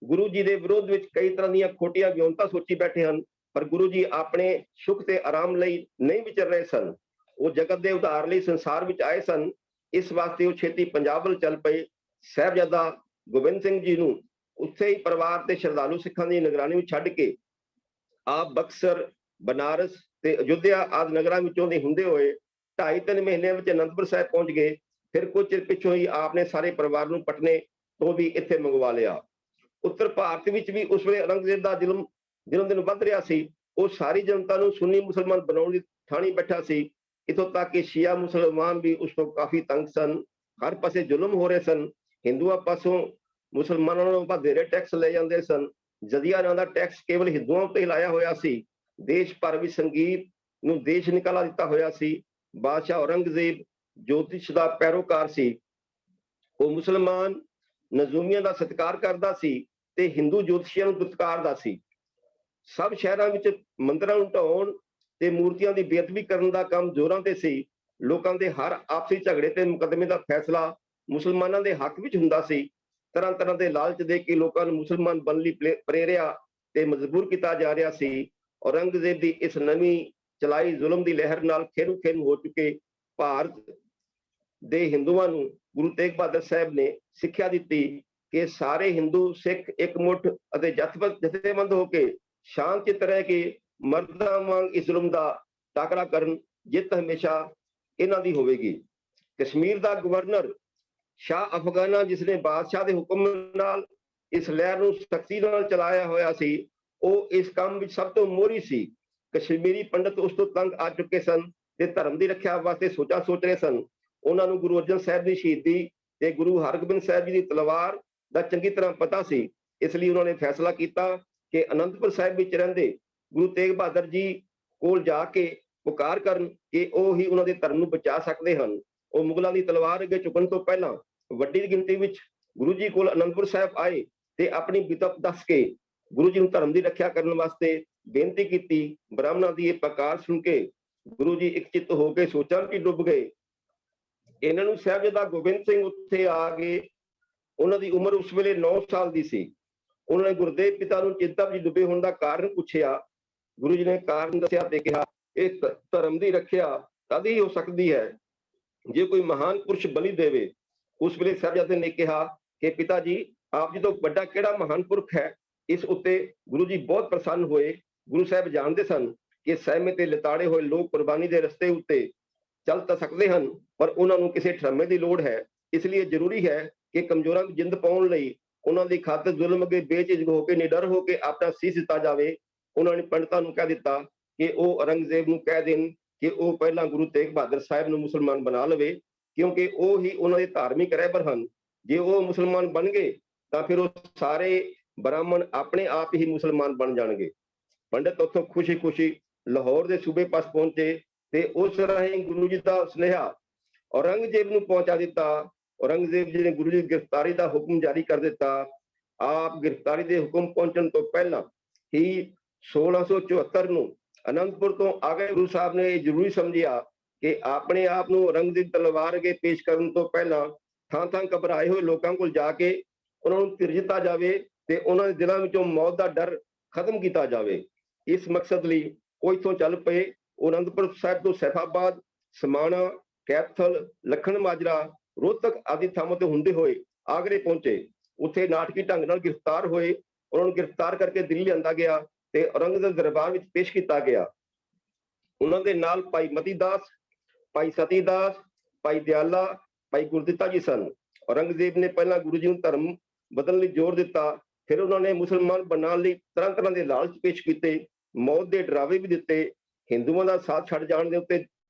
ਗੁਰੂ ਜੀ ਦੇ ਵਿਰੋਧ ਵਿੱਚ ਕਈ ਤਰ੍ਹਾਂ ਦੀਆਂ ਖੋਟੀਆਂ ਵਿਉਂਤਾਂ ਸੋਚੀ ਬੈਠੇ ਹਨ, ਪਰ ਗੁਰੂ ਜੀ ਆਪਣੇ ਸੁੱਖ ਤੇ ਆਰਾਮ ਲਈ ਨਹੀਂ ਵਿਚਰ ਰਹੇ ਸਨ। ਉਹ ਜਗਤ ਦੇ ਉਧਾਰ ਲਈ ਸੰਸਾਰ ਵਿੱਚ ਆਏ ਸਨ। ਇਸ ਵਾਸਤੇ ਉਹ ਛੇਤੀ ਪੰਜਾਬ ਵੱਲ ਚੱਲ ਪਏ। ਸਾਹਿਬਜ਼ਾਦਾ ਗੋਬਿੰਦ ਸਿੰਘ ਜੀ ਨੂੰ ਉੱਥੇ ਹੀ ਪਰਿਵਾਰ ਤੇ ਸ਼ਰਧਾਲੂ ਸਿੱਖਾਂ ਦੀ ਨਿਗਰਾਨੀ ਵਿੱਚ ਛੱਡ ਕੇ ਆਪ ਬਕਸਰ, ਬਨਾਰਸ ਤੇ ਅਯੁੱਧਿਆ ਆਦਿ ਨਗਰਾਂ ਵਿੱਚੋਂ ਦੇ ਹੁੰਦੇ ਹੋਏ 2.5-3 ਮਹੀਨਿਆਂ ਵਿੱਚ ਅਨੰਦਪੁਰ ਸਾਹਿਬ ਪਹੁੰਚ ਗਏ। ਫਿਰ ਕੁਝ ਚਿਰ ਪਿੱਛੋਂ ਹੀ ਆਪ ਨੇ ਸਾਰੇ ਪਰਿਵਾਰ ਨੂੰ ਪਟਨੇ ਤੋਂ ਵੀ ਇੱਥੇ ਮੰਗਵਾ ਲਿਆ। ਉੱਤਰ ਭਾਰਤ ਵਿੱਚ ਵੀ ਉਸ ਵੇਲੇ ਔਰੰਗਜ਼ੇਬ ਦਾ ਦਿਨ ਦਿਨ ਵੱਧ ਰਿਹਾ ਸੀ। ਉਹ ਸਾਰੀ ਜਨਤਾ ਨੂੰ ਸੁੰਨੀ ਮੁਸਲਮਾਨ ਬਣਾਉਣ ਦੀ ਠਾਣੀ ਬੈਠਾ ਸੀ। ਇੱਥੋਂ ਤੱਕ ਕਿ ਸ਼ੀਆ ਮੁਸਲਮਾਨ ਵੀ ਉਸ ਤੋਂ ਕਾਫੀ ਤੰਗ ਸਨ। ਹਰ ਪਾਸੇ ਜ਼ੁਲਮ ਹੋ ਰਹੇ ਸਨ। ਹਿੰਦੂਆਂ ਪਾਸੋਂ ਮੁਸਲਮਾਨਾਂ ਨੂੰ ਵਧੇਰੇ ਟੈਕਸ ਲੈ ਜਾਂਦੇ ਸਨ। ਜਜ਼ੀਆ ਨਾਂ ਦਾ ਟੈਕਸ ਕੇਵਲ ਹਿੰਦੂਆਂ ਉੱਤੇ ਲਾਇਆ ਹੋਇਆ ਸੀ। ਦੇਸ਼ ਭਰ ਵਿੱਚ ਸੰਗੀਤ ਨੂੰ ਦੇਸ਼ ਨਿਕਾਲਾ ਦਿੱਤਾ ਹੋਇਆ ਸੀ। ਬਾਦਸ਼ਾਹ ਔਰੰਗਜ਼ੇਬ ਜੋਤਿਸ਼ ਦਾ ਪੈਰੋਕਾਰ ਸੀ। ਉਹ ਮੁਸਲਮਾਨ ਨਜ਼ੂਮੀਆਂ ਦਾ ਸਤਿਕਾਰ ਕਰਦਾ ਸੀ ਤੇ ਹਿੰਦੂ ਜੋਤਸ਼ੀਆਂ ਨੂੰ ਦੁਤਕਾਰਦਾ ਸੀ। ਸਭ ਸ਼ਹਿਰਾਂ ਵਿੱਚ ਮੰਦਿਰਾਂ ਨੂੰ ਢਾਉਣ ਤੇ ਮੂਰਤੀਆਂ ਦੀ ਬੇਅਦਬੀ ਕਰਨ ਦਾ ਕੰਮ ਜ਼ੋਰਾਂ ਤੇ ਸੀ। ਲੋਕਾਂ ਦੇ ਹਰ ਆਪਸੀ ਝਗੜੇ ਤੇ ਮੁਕੱਦਮੇ ਦਾ ਫੈਸਲਾ ਮੁਸਲਮਾਨਾਂ ਦੇ ਹੱਕ ਵਿੱਚ ਹੁੰਦਾ ਸੀ। ਤਰ੍ਹਾਂ ਤਰ੍ਹਾਂ ਦੇ ਲਾਲਚ ਦੇ ਕੇ ਲੋਕਾਂ ਨੂੰ ਮੁਸਲਮਾਨ ਬਣਨ ਲਈ ਪ੍ਰੇਰਿਆ ਤੇ ਮਜਬੂਰ ਕੀਤਾ ਜਾ ਰਿਹਾ ਸੀ। ਔਰੰਗਜ਼ੇਬ ਦੀ ਇਸ ਨਵੀਂ ਚਲਾਈ ਜ਼ੁਲਮ ਦੀ ਲਹਿਰ ਨਾਲ ਖੇਰੂ ਖੇਰੂ ਹੋ ਚੁੱਕੇ ਭਾਰਤ ਦੇ ਹਿੰਦੂਆਂ ਨੂੰ ਗੁਰੂ ਤੇਗ ਬਹਾਦਰ ਸਾਹਿਬ ਨੇ ਸਿੱਖਿਆ ਦਿੱਤੀ ਕਿ ਸਾਰੇ ਹਿੰਦੂ ਸਿੱਖ ਇਕਮੁੱਠ ਅਤੇ ਜਥੇਬੰਦ ਹੋ ਕੇ ਸ਼ਾਂਤ ਚਿੱਤ ਰਹਿ ਕੇ ਮਰਦਾਂ ਵਾਂਗ ਇਸ ਜ਼ੁਲਮ ਦਾ ਟਾਕਰਾ ਕਰਨ। ਜਿੱਤ ਹਮੇਸ਼ਾ ਇਹਨਾਂ ਦੀ ਹੋਵੇਗੀ। ਕਸ਼ਮੀਰ ਦਾ ਗਵਰਨਰ ਸ਼ਾਹ ਅਫਗਾਨਾ, ਜਿਸਨੇ ਬਾਦਸ਼ਾਹ ਦੇ ਹੁਕਮ ਨਾਲ ਇਸ ਲਹਿਰ ਨੂੰ ਸਖਤੀ ਨਾਲ ਚਲਾਇਆ ਹੋਇਆ ਸੀ, ਉਹ ਇਸ ਕੰਮ ਵਿੱਚ ਸਭ ਤੋਂ ਮੋਹਰੀ ਸੀ। ਕਸ਼ਮੀਰੀ ਪੰਡਤ ਉਸ ਤੋਂ ਤੰਗ ਆ ਚੁੱਕੇ ਸਨ ਤੇ ਧਰਮ ਦੀ ਰੱਖਿਆ ਵਾਸਤੇ ਸੋਚ ਰਹੇ ਸਨ। ਉਹਨਾਂ ਨੂੰ ਗੁਰੂ ਅਰਜਨ ਸਾਹਿਬ ਦੀ ਸ਼ਹੀਦੀ ਤੇ ਗੁਰੂ ਹਰਗੋਬਿੰਦ ਸਾਹਿਬ ਜੀ ਦੀ ਤਲਵਾਰ ਦਾ ਚੰਗੀ ਤਰ੍ਹਾਂ ਪਤਾ ਸੀ। ਇਸ ਲਈ ਉਹਨਾਂ ਨੇ ਫੈਸਲਾ ਕੀਤਾ ਕਿ ਅਨੰਦਪੁਰ ਸਾਹਿਬ ਵਿੱਚ ਰਹਿੰਦੇ ਗੁਰੂ ਤੇਗ ਬਹਾਦਰ ਜੀ ਕੋਲ ਜਾ ਕੇ ਪੁਕਾਰ ਕਰਨ ਕਿ ਉਹ ਹੀ ਉਹਨਾਂ ਦੇ ਧਰਮ ਨੂੰ ਬਚਾ ਸਕਦੇ ਹਨ। ਉਹ ਮੁਗਲਾਂ ਦੀ ਤਲਵਾਰ ਅੱਗੇ ਝੁਕਣ ਤੋਂ ਪਹਿਲਾਂ ਵੱਡੀ ਗਿਣਤੀ ਵਿੱਚ ਗੁਰੂ ਜੀ ਕੋਲ ਅਨੰਦਪੁਰ ਸਾਹਿਬ ਆਏ ਤੇ ਆਪਣੀ ਬਿਤਪ ਦੱਸ ਕੇ ਗੁਰੂ ਜੀ ਨੂੰ ਧਰਮ ਦੀ ਰੱਖਿਆ ਕਰਨ ਵਾਸਤੇ ਬੇਨਤੀ ਕੀਤੀ। ਬ੍ਰਾਹਮਣਾਂ ਦੀ ਇਹ ਪੁਕਾਰ ਸੁਣ ਕੇ ਗੁਰੂ ਜੀ ਇੱਕ ਚਿੱਤ ਹੋ ਕੇ ਸੋਚਾਂ ਵਿੱਚ ਡੁੱਬ ਗਏ। ਇਹਨਾਂ ਨੂੰ ਸਾਹਿਬਜ਼ਾਦਾ ਗੋਬਿੰਦ ਸਿੰਘ ਉੱਥੇ ਆ ਗਏ। ਉਹਨਾਂ ਦੀ ਉਮਰ ਉਸ ਵੇਲੇ 9 ਸਾਲ ਦੀ ਸੀ। ਉਹਨਾਂ ਨੇ ਗੁਰਦੇਵ ਪਿਤਾ ਨੂੰ ਚਿੰਤਾ ਵਿੱਚ ਡੁੱਬੇ ਹੋਣ ਦਾ ਕਾਰਨ ਪੁੱਛਿਆ। ਗੁਰੂ ਜੀ ਨੇ ਕਾਰਨ ਦੱਸਿਆ ਤੇ ਕਿਹਾ, ਇਹ ਧਰਮ ਦੀ ਰੱਖਿਆ ਤਦ ਹੀ ਹੋ ਸਕਦੀ ਹੈ ਜੇ ਕੋਈ ਮਹਾਨ ਪੁਰਸ਼ ਬਲੀ ਦੇਵੇ। ਉਸ ਵੇਲੇ ਸਾਹਿਬਜ਼ਾਦੇ ਨੇ ਕਿਹਾ ਕਿ ਪਿਤਾ ਜੀ, ਆਪ ਜੀ ਤੋਂ ਵੱਡਾ ਕਿਹੜਾ ਮਹਾਨ ਪੁਰਖ ਹੈ। ਇਸ ਉੱਤੇ ਗੁਰੂ ਜੀ ਬਹੁਤ ਪ੍ਰਸੰਨ ਹੋਏ। ਗੁਰੂ ਸਾਹਿਬ ਜਾਣਦੇ ਸਨ ਕਿ ਸਹਿਮੇ ਤੇ ਲਿਤਾੜੇ ਹੋਏ ਲੋਕ ਕੁਰਬਾਨੀ ਦੇ ਰਸਤੇ ਉੱਤੇ ਚੱਲ ਤਾਂ ਸਕਦੇ ਹਨ, ਪਰ ਉਹਨਾਂ ਨੂੰ ਕਿਸੇ ਠਰਮੇ ਦੀ ਲੋੜ ਹੈ। ਇਸ ਲਈ ਜ਼ਰੂਰੀ ਹੈ ਕਿ ਕਮਜ਼ੋਰਾਂ ਦੀ ਜਿੰਦ ਪਾਉਣ ਲਈ ਉਹਨਾਂ ਦੀ ਖਾਤਰ ਜ਼ੁਲਮ ਅੱਗੇ ਬੇਝਿਜਕ ਹੋ ਕੇ ਨਿਡਰ ਹੋ ਕੇ ਆਪਣਾ ਸੀਸ ਦਿੱਤਾ ਜਾਵੇ। ਉਹਨਾਂ ਨੇ ਪੰਡਤਾਂ ਨੂੰ ਕਹਿ ਦਿੱਤਾ ਕਿ ਉਹ ਔਰੰਗਜ਼ੇਬ ਨੂੰ ਕਹਿ ਦੇਣ ਕਿ ਉਹ ਪਹਿਲਾਂ ਗੁਰੂ ਤੇਗ ਬਹਾਦਰ ਸਾਹਿਬ ਨੂੰ ਮੁਸਲਮਾਨ ਬਣਾ ਲਵੇ, ਕਿਉਂਕਿ ਉਹ ਹੀ ਉਹਨਾਂ ਦੇ ਧਾਰਮਿਕ ਰਹਿਬਰ ਹਨ। ਜੇ ਉਹ ਮੁਸਲਮਾਨ ਬਣ ਗਏ ਤਾਂ ਫਿਰ ਉਹ ਸਾਰੇ ਬ੍ਰਾਹਮਣ ਆਪਣੇ ਆਪ ਹੀ ਮੁਸਲਮਾਨ ਬਣ ਜਾਣਗੇ। ਪੰਡਤ ਉੱਥੋਂ ਖੁਸ਼ੀ ਲਾਹੌਰ ਦੇ ਸੂਬੇ ਪਾਸ ਪਹੁੰਚੇ ਤੇ ਉਸ ਰਾਹੀਂ ਗੁਰੂ ਜੀ ਦਾ ਸੁਨੇਹਾ ਔਰੰਗਜ਼ੇਬ ਨੂੰ ਪਹੁੰਚਾ ਦਿੱਤਾ। ਔਰੰਗਜ਼ੇਬ ਜੀ ਨੇ ਗੁਰੂ ਜੀ ਦੀ ਗ੍ਰਿਫਤਾਰੀ ਦਾ ਹੁਕਮ ਜਾਰੀ ਕਰ ਦਿੱਤਾ। ਆਪ ਗ੍ਰਿਫਤਾਰੀ ਦੇ ਹੁਕਮ ਪਹੁੰਚਣ ਤੋਂ ਪਹਿਲਾਂ ਹੀ 1674 ਨੂੰ ਅਨੰਦਪੁਰ ਤੋਂ ਆ ਗਏ ਗੁਰੂ ਸਾਹਿਬ ਨੇ ਇਹ ਜ਼ਰੂਰੀ ਸਮਝਿਆ ਕਿ ਆਪਣੇ ਆਪ ਨੂੰ ਰੰਗ ਦੀ ਤਲਵਾਰ ਅੱਗੇ ਪੇਸ਼ ਕਰਨ ਤੋਂ ਪਹਿਲਾਂ ਥਾਂ ਥਾਂ ਘਬਰਾਏ ਹੋਏ ਲੋਕਾਂ ਕੋਲ ਜਾ ਕੇ ਉਹਨਾਂ ਨੂੰ ਧੀਰਜ ਦਿੱਤਾ ਜਾਵੇ ਤੇ ਉਹਨਾਂ ਦੇ ਦਿਲਾਂ ਵਿੱਚੋਂ ਮੌਤ ਦਾ ਡਰ ਖਤਮ ਕੀਤਾ ਜਾਵੇ। ਇਸ ਮਕਸਦ ਲਈ ਉਹ ਇੱਥੋਂ ਚੱਲ ਪਏ। ਉਹ ਅਨੰਦਪੁਰ ਸਾਹਿਬ ਤੋਂ ਸੈਫਾਬਾਦ, ਸਮਾਣਾ, ਕੈਥਲ, ਲੱਖਣ ਮਾਜਰਾ, ਰੋਹਤਕ ਆਦਿ ਥਾਵਾਂ ਤੇ ਹੁੰਦੇ ਹੋਏ ਆਗਰੇ ਪਹੁੰਚੇ। ਉੱਥੇ ਨਾਟਕੀ ਢੰਗ ਨਾਲ ਗ੍ਰਿਫਤਾਰ ਹੋਏ। ਉਹਨਾਂ ਨੂੰ ਗ੍ਰਿਫਤਾਰ ਕਰਕੇ ਦਿੱਲੀ ਲਿਆਂਦਾ ਗਿਆ ਤੇ ਔਰੰਗਜ਼ੇਬ ਦੇ ਦਰਬਾਰ ਵਿੱਚ ਪੇਸ਼ ਕੀਤਾ ਗਿਆ। ਉਹਨਾਂ ਦੇ ਨਾਲ ਭਾਈ ਮਤੀ ਦਾਸ, ਭਾਈ ਸਤੀ ਦਾਸ, ਭਾਈ ਦਿਆਲਾ, ਭਾਈ ਗੁਰਦਿੱਤਾ ਜੀ ਸਨ। ਔਰੰਗਜ਼ੇਬ ਨੇ ਪਹਿਲਾਂ ਗੁਰੂ ਜੀ ਨੂੰ ਧਰਮ ਬਦਲਣ ਲਈ ਜ਼ੋਰ ਦਿੱਤਾ, ਫਿਰ ਉਹਨਾਂ ਨੇ ਮੁਸਲਮਾਨ ਬਣਾਉਣ ਲਈ ਤਰ੍ਹਾਂ ਤਰ੍ਹਾਂ ਦੇ ਲਾਲਚ ਪੇਸ਼ ਕੀਤੇ, ਮੌਤ ਦੇ ਡਰਾਵੇ ਵੀ ਦਿੱਤੇ, ਹਿੰਦੂਆਂ ਦਾ ਸਾਥ ਛੱਡ ਜਾਣ ਦੇ ਉੱਤੇ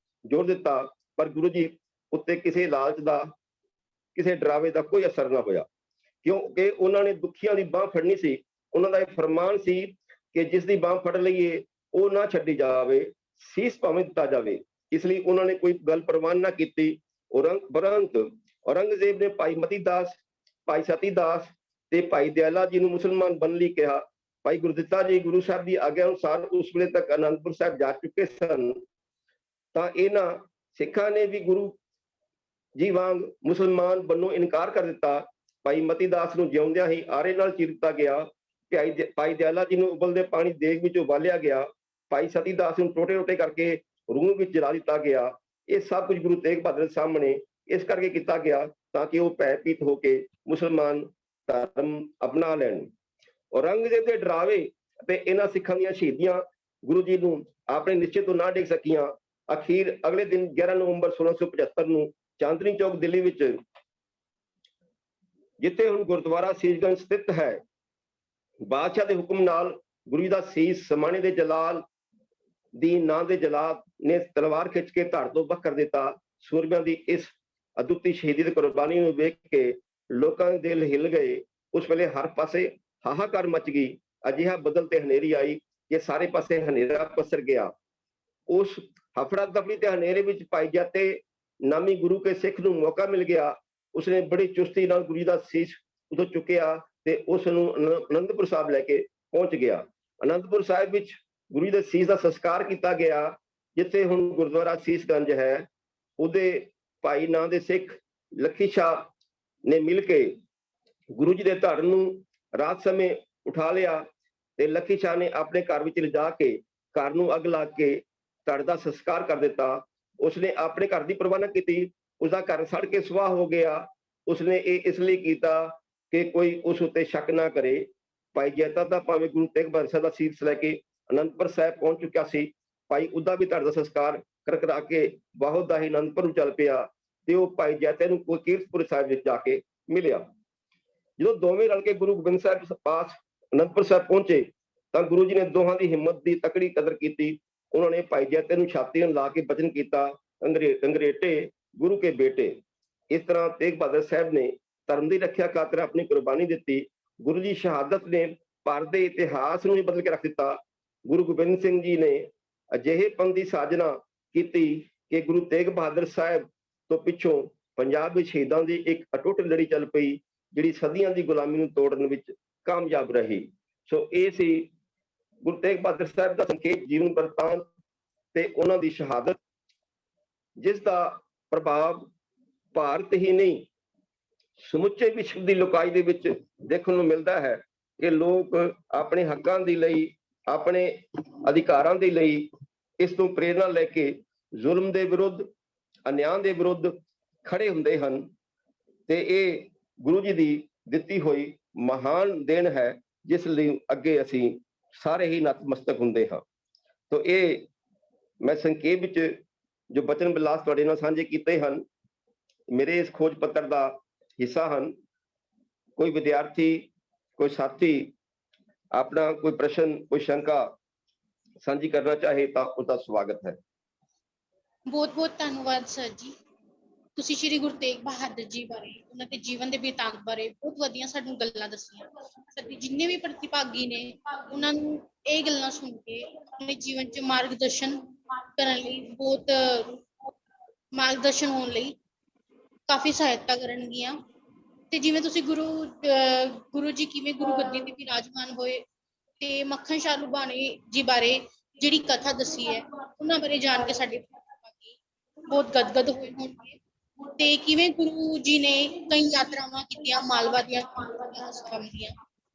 ਜ਼ੋਰ ਦਿੱਤਾ, ਪਰ ਗੁਰੂ ਜੀ ਉੱਤੇ ਕਿਸੇ ਲਾਲਚ ਦਾ, ਕਿਸੇ ਡਰਾਵੇ ਦਾ ਕੋਈ ਅਸਰ ਨਾ ਹੋਇਆ, ਕਿਉਂਕਿ ਉਹਨਾਂ ਨੇ ਦੁਖੀਆਂ ਦੀ ਬਾਂਹ ਫੜਨੀ ਸੀ। ਉਹਨਾਂ ਦਾ ਇਹ ਫਰਮਾਨ ਸੀ ਕਿ ਜਿਸ ਦੀ ਬਾਂਹ ਫੜ ਲਈਏ ਉਹ ਨਾ ਛੱਡੀ ਜਾਵੇ, ਸੀਸ ਭਾਵੇਂ ਦਿੱਤਾ ਜਾਵੇ। ਇਸ ਲਈ ਉਹਨਾਂ ਨੇ ਕੋਈ ਗੱਲ ਪ੍ਰਵਾਨ ਨਾ ਕੀਤੀ। ਔਰੰਗਜ਼ੇਬ ਨੇ ਭਾਈ ਮਤੀ ਦਾਸ, ਭਾਈ ਸਤੀ ਦਾਸ ਤੇ ਭਾਈ ਦਿਆਲਾ ਜੀ ਨੂੰ ਮੁਸਲਮਾਨ ਬਣਨ ਲਈ ਕਿਹਾ। ਭਾਈ ਗੁਰਦਿੱਤਾ ਜੀ ਗੁਰੂ ਸਾਹਿਬ ਦੀ ਆਗਿਆ ਅਨੁਸਾਰ ਉਸ ਵੇਲੇ ਤੱਕ ਅਨੰਦਪੁਰ ਸਾਹਿਬ ਜਾ ਚੁੱਕੇ ਸਨ, ਤਾਂ ਇਹਨਾਂ ਸਿੱਖਾਂ ਨੇ ਵੀ ਗੁਰੂ ਜੀ ਵਾਂਗ ਮੁਸਲਮਾਨ ਬਣਨੋਂ ਇਨਕਾਰ ਕਰ ਦਿੱਤਾ। ਭਾਈ ਮਤੀ ਦਾਸ ਨੂੰ ਜਿਉਂਦਿਆਂ ਹੀ ਆਰੇ ਨਾਲ ਚੀਰ ਦਿੱਤਾ ਗਿਆ। ਭਾਈ ਦਿਆਲਾ ਜੀ ਨੂੰ ਉਬਲਦੇ ਪਾਣੀ ਦੇਗ ਵਿੱਚ ਉਬਾਲਿਆ ਗਿਆ। ਭਾਈ ਸਤੀ ਦਾਸ ਨੂੰ ਟੋਟੇ ਟੋਟੇ ਕਰਕੇ ਰੂਹ ਵਿੱਚ ਜਲਾ ਦਿੱਤਾ ਗਿਆ। ਇਹ ਸਭ ਕੁਝ ਗੁਰੂ ਤੇਗ ਬਹਾਦਰ ਦੇ ਸਾਹਮਣੇ ਇਸ ਕਰਕੇ ਕੀਤਾ ਗਿਆ ਤਾਂ ਕਿ ਉਹ ਭੈਭੀਤ ਹੋ ਕੇ ਮੁਸਲਮਾਨ ਧਰਮ ਅਪਣਾ ਲੈਣ। ਔਰੰਗਜ਼ੇਬ ਦੇ ਡਰਾਵੇ ਅਤੇ ਇਹਨਾਂ ਸਿੱਖਾਂ ਦੀਆਂ ਸ਼ਹੀਦੀਆਂ ਗੁਰੂ ਜੀ ਨੂੰ ਆਪਣੇ ਨਿਸ਼ਚੇ ਤੋਂ ਨਾ ਡਿੱਗ ਸਕੀਆਂ। ਅਖੀਰ ਅਗਲੇ ਦਿਨ 11 ਨਵੰਬਰ 1675 ਨੂੰ ਚਾਂਦਨੀ ਚੌਕ ਦਿੱਲੀ ਵਿੱਚ, ਜਿੱਥੇ ਹੁਣ ਗੁਰਦੁਆਰਾ ਸੀਸਗੰਜ ਸਥਿਤ ਹੈ, ਬਾਦਸ਼ਾਹ ਦੇ ਹੁਕਮ ਨਾਲ ਗੁਰੂ ਜੀ ਦਾ ਸੀਸ ਸਮਾਣੇ ਦੇ ਜਲਾਲ ਦੀ ਨਾਂ ਦੇ ਜਲਾਦ ਨੇ ਤਲਵਾਰ ਖਿੱਚ ਕੇ ਧੜ ਤੋਂ ਵੱਖ ਕਰ ਦਿੱਤਾ। ਸੂਰਮਿਆਂ ਦੀ ਇਸ ਅਦੁੱਤੀ ਸ਼ਹੀਦੀ ਤੇ ਕੁਰਬਾਨੀ ਨੂੰ ਵੇਖ ਕੇ ਲੋਕਾਂ ਦੇ ਦਿਲ ਹਿੱਲ ਗਏ। ਉਸ ਵੇਲੇ ਹਰ ਪਾਸੇ ਹਾਹਾਕਾਰ ਮਚ ਗਈ। ਅਜਿਹਾ ਬਦਲ ਤੇ ਹਨੇਰੀ ਆਈ ਕਿ ਸਾਰੇ ਪਾਸੇ ਹਨੇਰਾ ਪਸਰ ਗਿਆ। ਉਸ ਹਫੜਾ ਦਫੜੀ ਤੇ ਹਨੇਰੇ ਵਿੱਚ ਭਾਈ ਜਾਤੇ ਨਾਮੀ ਗੁਰੂ ਕੇ ਸਿੱਖ ਨੂੰ ਮੌਕਾ ਮਿਲ ਗਿਆ। ਉਸਨੇ ਬੜੀ ਚੁਸਤੀ ਨਾਲ ਗੁਰੂ ਜੀ ਦਾ ਸੀਸ ਉਦੋਂ ਚੁੱਕਿਆ ਤੇ ਉਸ ਨੂੰ ਅਨੰਦਪੁਰ ਸਾਹਿਬ ਲੈ ਕੇ ਪਹੁੰਚ ਗਿਆ। ਅਨੰਦਪੁਰ ਸਾਹਿਬ ਵਿੱਚ ਗੁਰੂ ਜੀ ਦੇ ਸੀਸ ਦਾ ਸੰਸਕਾਰ ਕੀਤਾ ਗਿਆ। ਜਿੱਥੇ ਹੁਣ ਗੁਰਦੁਆਰਾ ਸੀਸਗੰਜ ਹੈ, ਉਹਦੇ ਭਾਈ ਨਾਂ ਦੇ ਸਿੱਖ ਲੱਖੀ ਸ਼ਾਹ ਨੇ ਮਿਲ ਕੇ ਗੁਰੂ ਜੀ ਦੇ ਧੜ ਨੂੰ ਰਾਤ ਸਮੇਂ ਉਠਾ ਲਿਆ ਤੇ ਲੱਖੀ ਸ਼ਾਹ ਨੇ ਆਪਣੇ ਘਰ ਵਿੱਚ ਲਿਜਾ ਕੇ ਘਰ ਨੂੰ ਅੱਗ ਲਾ ਕੇ ਧੜ ਦਾ ਸੰਸਕਾਰ ਕਰ ਦਿੱਤਾ। ਉਸਨੇ ਆਪਣੇ ਘਰ ਦੀ ਪਰਵਾਹ ਨਾ ਕੀਤੀ। ਉਸਦਾ ਘਰ ਸੜ ਕੇ ਸੁਆਹ ਹੋ ਗਿਆ। ਉਸਨੇ ਇਹ ਇਸ ਲਈ ਕੀਤਾ ਕਿ ਕੋਈ ਉਸ ਉੱਤੇ ਸ਼ੱਕ ਨਾ ਕਰੇ। ਭਾਈ ਜੈਤਾ ਤਾਂ ਭਾਵੇਂ ਗੁਰੂ ਤੇਗ ਬਹਾਦਰ ਸਾਹਿਬ ਦਾ ਸੀਸ ਲੈ ਕੇ ਅਨੰਦਪੁਰ ਸਾਹਿਬ ਪਹੁੰਚ ਚੁੱਕਿਆ ਸੀ। ਭਾਈ ਉਹਦਾ ਵੀ ਧੜ ਦਾ ਸੰਸਕਾਰ ਕਰਾ ਕੇ ਬਾਹੋ ਦਾ ਹੀ ਅਨੰਦਪੁਰ ਨੂੰ ਚੱਲ ਪਿਆ ਤੇ ਉਹ ਭਾਈ ਜੈਤੇ ਨੂੰ ਕੀਰਤਪੁਰ ਸਾਹਿਬ ਵਿੱਚ ਜਾ ਕੇ ਮਿਲਿਆ। ਜਦੋਂ ਦੋਵੇਂ ਰਲ ਕੇ ਗੁਰੂ ਗੋਬਿੰਦ ਸਾਹਿਬ ਪਾਸ ਅਨੰਦਪੁਰ ਸਾਹਿਬ ਪਹੁੰਚੇ ਤਾਂ ਗੁਰੂ ਜੀ ਨੇ ਦੋਹਾਂ ਦੀ ਹਿੰਮਤ ਦੀ ਤਕੜੀ ਕਦਰ ਕੀਤੀ। ਉਹਨਾਂ ਨੇ ਭਾਈ ਜੈਤੇ ਨੂੰ ਛਾਤੀ ਨੂੰ ਲਾ ਕੇ ਬਚਨ ਕੀਤਾ, ਅੰਗਰੇਟੇ ਗੁਰੂ ਕੇ ਬੇਟੇ। ਇਸ ਤਰ੍ਹਾਂ ਤੇਗ ਬਹਾਦਰ ਸਾਹਿਬ ਨੇ ਧਰਮ ਦੀ ਰੱਖਿਆ ਖਾਤਰ ਆਪਣੀ ਕੁਰਬਾਨੀ ਦਿੱਤੀ। ਗੁਰੂ ਜੀ ਸ਼ਹਾਦਤ ਨੇ ਭਾਰਤ ਦੇ ਇਤਿਹਾਸ ਨੂੰ ਹੀ ਬਦਲ ਕੇ ਰੱਖ ਦਿੱਤਾ। ਗੁਰੂ ਗੋਬਿੰਦ ਸਿੰਘ ਜੀ ਨੇ ਅਜਿਹੇ ਪੰਥ ਦੀ ਸਾਜਨਾ ਕੀਤੀ ਕਿ ਗੁਰੂ ਤੇਗ ਬਹਾਦਰ ਸਾਹਿਬ ਤੋਂ ਪਿੱਛੋਂ ਪੰਜਾਬ ਵਿੱਚ ਸ਼ਹੀਦਾਂ ਦੀ ਇੱਕ ਅਟੁੱਟ ਲੜੀ ਚੱਲ ਪਈ, ਜਿਹੜੀ ਸਦੀਆਂ ਦੀ ਗੁਲਾਮੀ ਨੂੰ ਤੋੜਨ ਵਿੱਚ ਕਾਮਯਾਬ ਰਹੀ। ਸੋ ਇਹ ਸੀ ਗੁਰੂ ਤੇਗ ਬਹਾਦਰ ਸਾਹਿਬ ਦਾ ਸੰਖੇਪ ਜੀਵਨ ਵਰਤਾਂਤ ਤੇ ਉਹਨਾਂ ਦੀ ਸ਼ਹਾਦਤ, ਜਿਸ ਦਾ ਪ੍ਰਭਾਵ ਭਾਰਤ ਹੀ ਨਹੀਂ ਸਮੁੱਚੇ ਵਿਸ਼ਵ ਦੀ ਲੋਕਾਈ ਦੇ ਵਿੱਚ ਦੇਖਣ ਨੂੰ ਮਿਲਦਾ ਹੈ ਕਿ ਲੋਕ ਆਪਣੇ ਹੱਕਾਂ ਦੇ ਲਈ, ਆਪਣੇ ਅਧਿਕਾਰਾਂ ਦੇ ਲਈ ਇਸ ਤੋਂ ਪ੍ਰੇਰਨਾ ਲੈ ਕੇ ਜ਼ੁਲਮ ਦੇ ਵਿਰੁੱਧ, ਅਨਿਆਂ ਦੇ ਵਿਰੁੱਧ ਖੜੇ ਹੁੰਦੇ ਹਨ। ਤੇ ਇਹ ਗੁਰੂ ਜੀ ਦੀ ਦਿੱਤੀ ਹੋਈ ਮਹਾਨ ਦੇਣ ਹੈ, ਜਿਸ ਲਈ ਅੱਗੇ ਅਸੀਂ ਸਾਰੇ ਹੀ ਨਤਮਸਤਕ ਹੁੰਦੇ ਹਾਂ। ਤਾਂ ਇਹ ਮੈਂ ਸੰਖੇਪ ਵਿੱਚ ਜੋ ਬਚਨ ਬਿਲਾਸ ਤੁਹਾਡੇ ਨਾਲ ਸਾਂਝੇ ਕੀਤੇ ਹਨ, ਮੇਰੇ ਇਸ ਖੋਜ ਪੱਤਰ ਦਾ ਹਿੱਸਾ ਹਨ। ਕੋਈ ਵਿਦਿਆਰਥੀ, ਕੋਈ ਸਾਥੀ ਆਪਣਾ ਕੋਈ ਪ੍ਰਸ਼ਨ, ਕੋਈ ਸ਼ੰਕਾ ਸਾਂਝੀ ਕਰਨਾ ਚਾਹੇ ਤਾਂ ਉਹਦਾ ਸਵਾਗਤ ਹੈ। ਬਹੁਤ ਬਹੁਤ ਧੰਨਵਾਦ ਸਰ ਜੀ। ਤੁਸੀਂ ਸ਼੍ਰੀ ਗੁਰੂ ਤੇਗ ਬਹਾਦਰ ਜੀ ਬਾਰੇ, ਉਹਨਾਂ ਦੇ ਜੀਵਨ ਦੇ ਬਿਰਤਾਂਤ ਬਾਰੇ ਬਹੁਤ ਵਧੀਆ ਸਾਨੂੰ ਗੱਲਾਂ ਦੱਸੀਆਂ। ਸਾਡੇ ਜਿੰਨੇ ਵੀ ਪ੍ਰਤੀਭਾਗੀ ਨੇ ਉਹਨਾਂ ਨੂੰ ਇਹ ਗੱਲਾਂ ਸੁਣ ਕੇ ਆਪਣੇ ਜੀਵਨ 'ਚ ਮਾਰਗਦਰਸ਼ਨ ਕਰਨ ਲਈ, ਬਹੁਤ ਮਾਰਗਦਰਸ਼ਨ ਹੋਣ ਲਈ ਕਾਫੀ ਸਹਾਇਤਾ ਕਰਨਗੀਆਂ। ਤੇ ਜਿਵੇਂ ਤੁਸੀਂ ਗੁਰੂ ਜੀ ਕਿਵੇਂ ਗੁਰੂ ਗੱਦੀ ਤੇ ਵਿਰਾਜਮਾਨ ਹੋਏ ਤੇ ਮੱਖਣ ਸ਼ਾਹ ਲੁਬਾਣੀ ਜੀ ਬਾਰੇ ਜਿਹੜੀ ਕਥਾ ਦੱਸੀ ਹੈ ਉਹਨਾਂ ਬਾਰੇ ਜਾਣ ਕੇ ਸਾਡੇ ਬਹੁਤ ਗਦਗਦ ਹੋਏ ਹੋਣਗੇ ਤੇ ਕਿਵੇਂ ਗੁਰੂ ਜੀ ਨੇ ਕਈ ਯਾਤਰਾਵਾਂ ਕੀਤੀਆਂ ਮਾਲਵਾ ਦੀਆਂ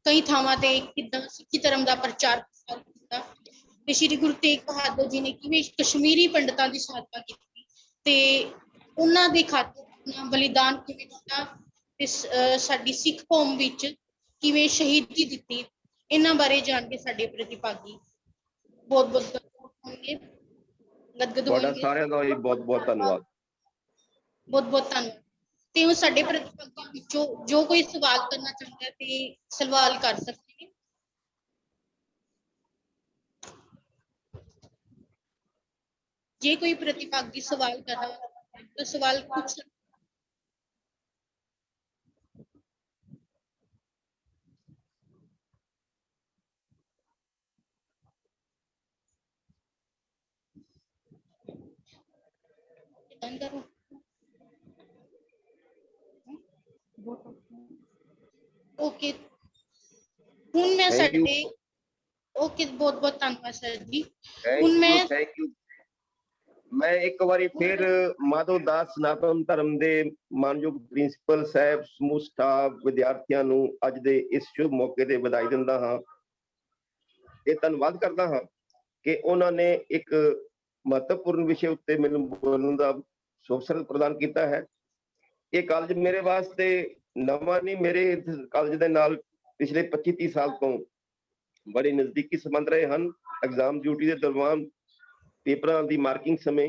ਕਈ ਥਾਵਾਂ ਤੇ ਕਿੱਦਾਂ ਸਿੱਖੀ ਧਰਮ ਦਾ ਪ੍ਰਚਾਰ ਪ੍ਰਸਾਰ ਕੀਤਾ ਤੇ ਸ਼੍ਰੀ ਗੁਰੂ ਤੇਗ ਬਹਾਦਰ ਜੀ ਨੇ ਕਿਵੇਂ ਕਸ਼ਮੀਰੀ ਪੰਡਤਾਂ ਦੀ ਸਹਾਇਤਾ ਕੀਤੀ ਤੇ ਉਹਨਾਂ ਦੇ ਖਾਤਰ ਆਪਣਾ ਬਲੀਦਾਨ ਕਿਵੇਂ ਦਿੱਤਾ ਤੇ ਸਾਡੀ ਸਿੱਖ ਕੌਮ ਵਿੱਚ ਕਿਵੇਂ ਸ਼ਹੀਦੀ ਦਿੱਤੀ ਇਹਨਾਂ ਬਾਰੇ ਜਾਣ ਕੇ ਸਾਡੇ ਪ੍ਰਤੀਭਾਗੀ ਬਹੁਤ ਬਹੁਤ ਹੋਣਗੇ ਗਦਗਦ ਤੁਹਾਡਾ ਹੋਣਗੇ ਸਾਰਿਆਂ ਦਾ ਵੀ ਬਹੁਤ ਬਹੁਤ ਧੰਨਵਾਦ। ਬਹੁਤ ਬਹੁਤ ਧੰਨਵਾਦ। ਤੇ ਉਹ ਸਾਡੇ ਪ੍ਰਤੀਭਾਗੀਆਂ ਵਿੱਚੋਂ ਜੋ ਕੋਈ ਸਵਾਲ ਕਰਨਾ ਚਾਹੁੰਦਾ ਹੈ ਤੇ ਸਵਾਲ ਕਰ ਸਕਦੇ ਨੇ। ਜੇ ਕੋਈ ਪ੍ਰਤੀਭਾਗੀ ਸਵਾਲ ਕਰਨਾ ਤਾਂ ਸਵਾਲ ਪੁੱਛ सकते। ओके ਹੁਣ ਮੈਂ Thank you. ਸਾਡੇ ਓਕੇ ਬਹੁਤ ਬਹੁਤ ਧੰਨਵਾਦ ਸਰ ਜੀ। ਥੈਂਕ ਹੁਣ ਮੈਂ ਯੂ ਥੈਂਕ ਯੂ। ਮੈਂ ਇੱਕ ਵਾਰੀ ਫਿਰ ਮਾਧੋ ਦਾਸ ਸਨਾਤਨ ਧਰਮ ਦੇ ਮਾਨਯੋਗ ਪ੍ਰਿੰਸੀਪਲ ਸਾਹਿਬ, ਸਮੂਹ ਸਟਾਫ, ਵਿਦਿਆਰਥੀਆਂ ਨੂੰ ਅੱਜ ਦੇ ਇਸ ਸ਼ੁਭ ਮੌਕੇ ਤੇ ਵਧਾਈ ਦਿੰਦਾ ਹਾਂ ਤੇ ਧੰਨਵਾਦ ਕਰਦਾ ਹਾਂ ਕਿ ਉਹਨਾਂ ਨੇ ਇੱਕ ਮਹੱਤਵਪੂਰਨ ਵਿਸ਼ੇ ਉੱਤੇ ਮੈਨੂੰ ਬੋਲਣ ਦਾ ਅਵਸਰ ਪ੍ਰਦਾਨ ਕੀਤਾ ਹੈ। ਇਹ ਕਾਲਜ ਮੇਰੇ ਵਾਸਤੇ ਨਵਾਂ ਨਹੀਂ, ਮੇਰੇ ਕਾਲਜ ਦੇ ਨਾਲ ਪਿਛਲੇ 25-30 ਸਾਲ ਤੋਂ ਬੜੇ ਨਜ਼ਦੀਕੀ ਸੰਬੰਧ ਰਹੇ ਹਨ। ਐਗਜ਼ਾਮ ਡਿਊਟੀ ਦੇ ਦੌਰਾਨ, ਪੇਪਰਾਂ ਦੀ ਮਾਰਕਿੰਗ ਸਮੇਂ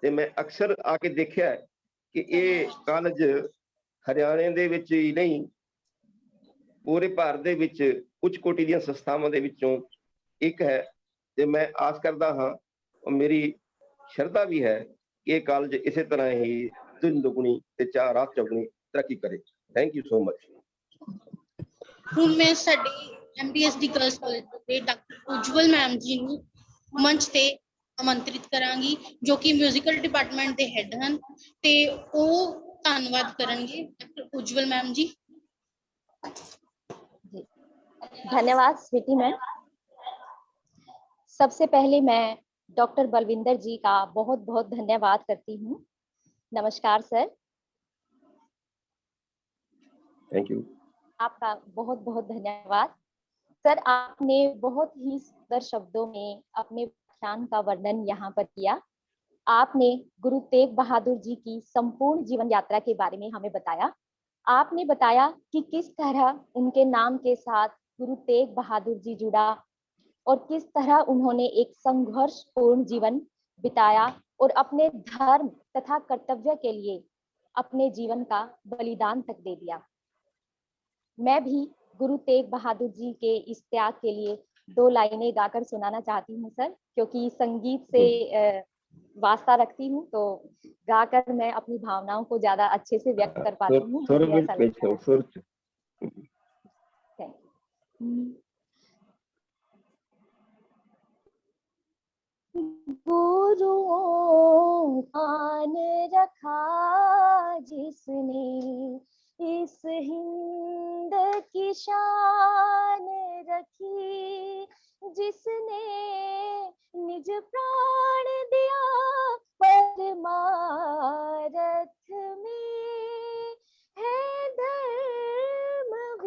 ਤੇ ਮੈਂ ਅਕਸਰ ਆ ਕੇ ਦੇਖਿਆ ਕਿ ਇਹ ਕਾਲਜ ਹਰਿਆਣੇ ਦੇ ਵਿੱਚ ਹੀ ਨਹੀਂ, ਪੂਰੇ ਭਾਰਤ ਦੇ ਵਿੱਚ ਉੱਚ ਕੋਟੀ ਦੀਆਂ ਸੰਸਥਾਵਾਂ ਦੇ ਵਿੱਚੋਂ ਇੱਕ ਹੈ ਤੇ ਮੈਂ ਆਸ ਕਰਦਾ ਹਾਂ, ਮੇਰੀ ਸ਼ਰਧਾ ਵੀ ਹੈ ਕਿ ਇਹ ਕਾਲਜ ਇਸੇ ਤਰ੍ਹਾਂ ਹੀ ਦਿਨ ਦੁਗਣੀ ਤੇ ਚਾਰ ਰਾਤ ਚੌਗੁਣੀ ਤਰੱਕੀ ਕਰੇ। Thank you so much. ਹੁਣ ਮੈਂ ਸਾਡੀ MDSD ਗਰਲਸ ਕਾਲਜ ਦੇ ਡਾਕਟਰ ਉਜਵਲ ਮੈਮ ਜੀ ਨੂੰ ਮੰਚ ਤੇ ਆਮੰਤਰਿਤ ਕਰਾਂਗੀ ਜੋ ਕਿ ਮਿਊਜ਼ੀਕਲ ਡਿਪਾਰਟਮੈਂਟ ਦੇ ਹੈੱਡ ਹਨ ਤੇ ਉਹ ਧੰਨਵਾਦ ਕਰਨਗੇ। ਡਾਕਟਰ उज्जवल मैम जी। धन्यवाद स्वीटी मैम। सबसे पहले मैं डॉक्टर बलविंदर जी का बहुत बहुत धन्यवाद करती हूँ। नमस्कार सर। Thank you. आपका बहुत बहुत धन्यवाद सर। आपने बहुत ही सुंदर शब्दों में अपने व्याख्यान का वर्णन यहाँ पर किया। आपने गुरु तेग बहादुर जी की संपूर्ण जीवन यात्रा के बारे में हमें बताया। आपने बताया कि किस तरह उनके नाम के साथ गुरु तेग बहादुर जी जुड़ा और किस तरह उन्होंने एक संघर्षपूर्ण जीवन बिताया और अपने धर्म तथा कर्तव्य के लिए अपने जीवन का बलिदान तक दे दिया। मैं भी गुरु तेग बहादुर जी के इस त्याग के लिए 2 लाइनें गाकर सुनाना चाहती हूँ सर, क्योंकि संगीत से वास्ता रखती हूँ तो गाकर मैं अपनी भावनाओं को ज्यादा अच्छे से व्यक्त कर पाती हूँ। गुरुओं कान रखा जिसने इस हिंद की शान रखी, जिसने निज प्राण दिया परमारथ में, है धर्मवीर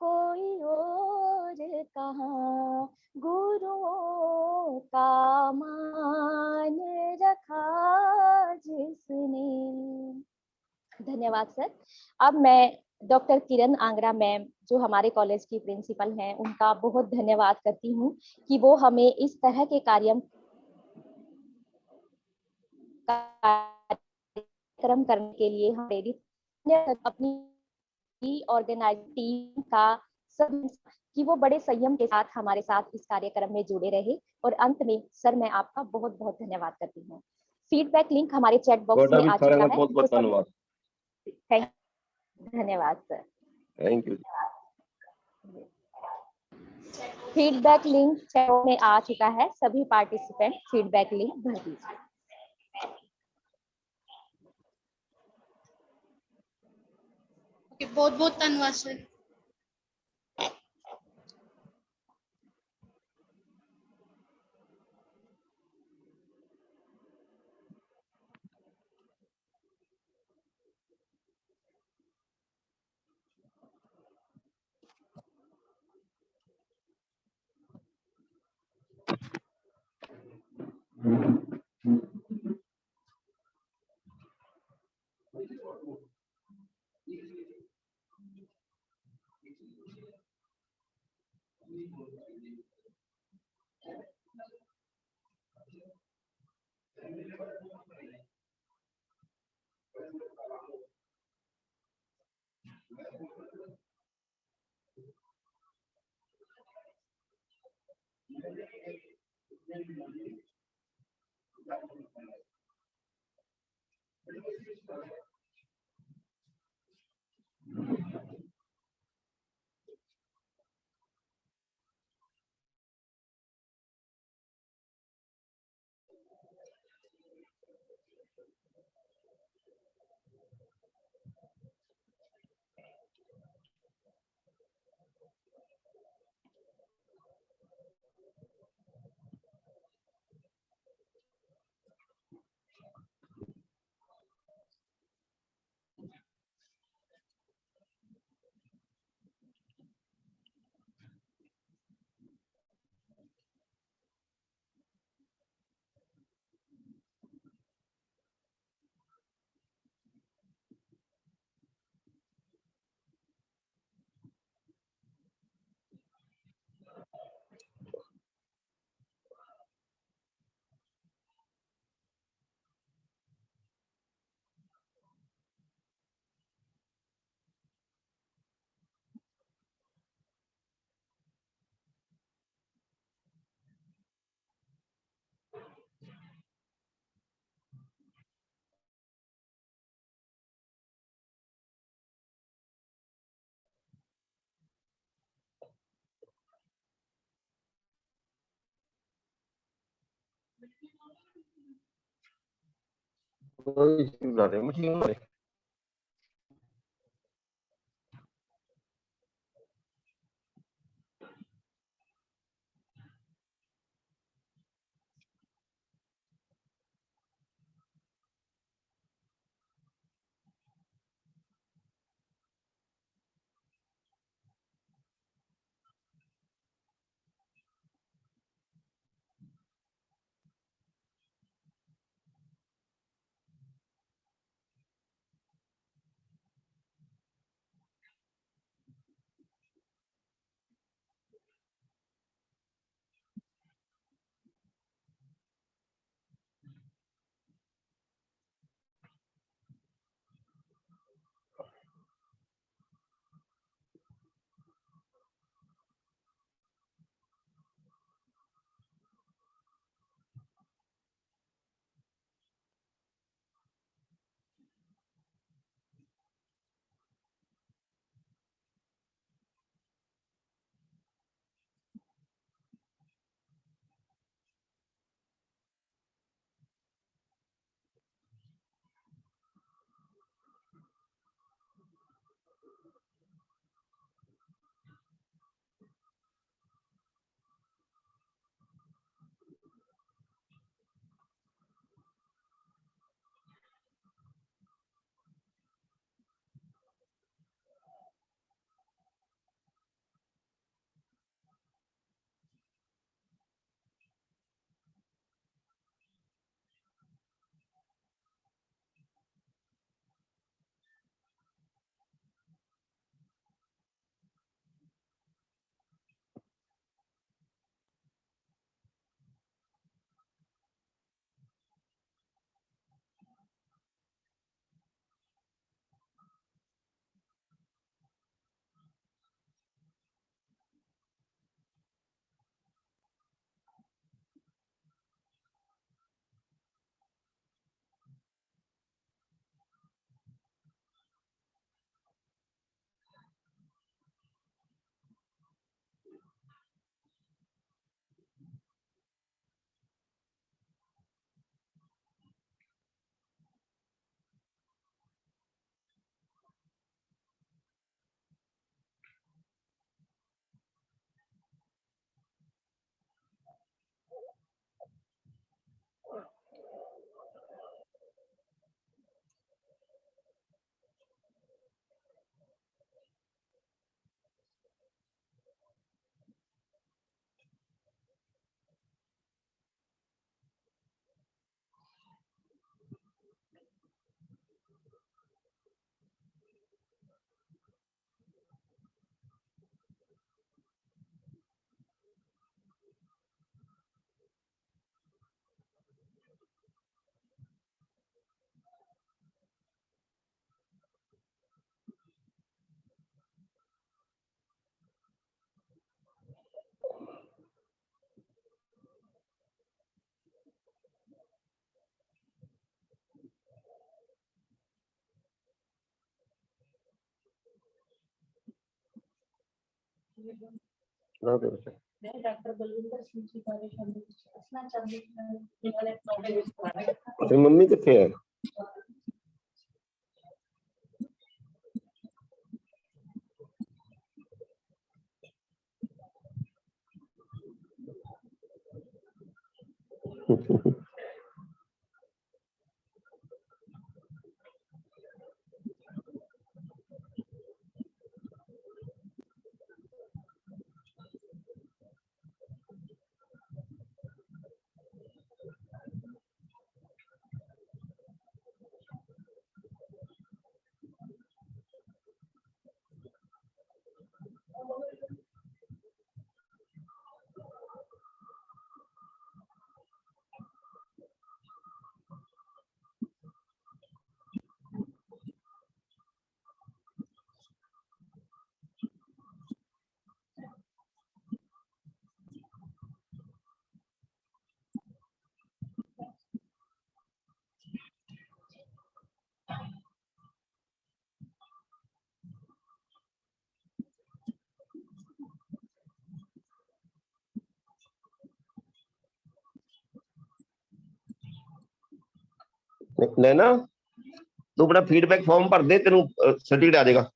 कोई और कहाँ, गुरुओं का मान रखा जिसने। धन्यवाद सर। अब मैं डॉक्टर किरण आंगरा मैम जो हमारे कॉलेज की प्रिंसिपल हैं उनका बहुत धन्यवाद करती हूँ कि वो हमें इस तरह के कार्यक्रम करने के लिए हम प्रेरित अपनी ऑर्गेनाइज टीम का सब कि वो बड़े संयम के साथ हमारे साथ इस कार्यक्रम में जुड़े रहे। और अंत में सर मैं आपका बहुत बहुत धन्यवाद करती हूँ। फीडबैक लिंक हमारे चैट बॉक्स में आ चुका है। बहुत बहुत धन्यवाद। धन्यवाद sir. Thank you. Feedback link chat में आ चुका है, सभी पार्टिसिपेंट फीडबैक लिंक भर दीजिए। ओके, बहुत बहुत धन्यवाद सर। बना रहे मशीन में। ना दे बेटा। मैं डॉक्टर बलविंदर सिंह जी बारे में कुछ पूछना चाहती हूँ। इन्होंने नॉलेज तेरी मम्मी किथे है? नैना तू अपना फीडबैक फॉर्म भर दे, तेन सर्टिफिकेट आ जाएगा।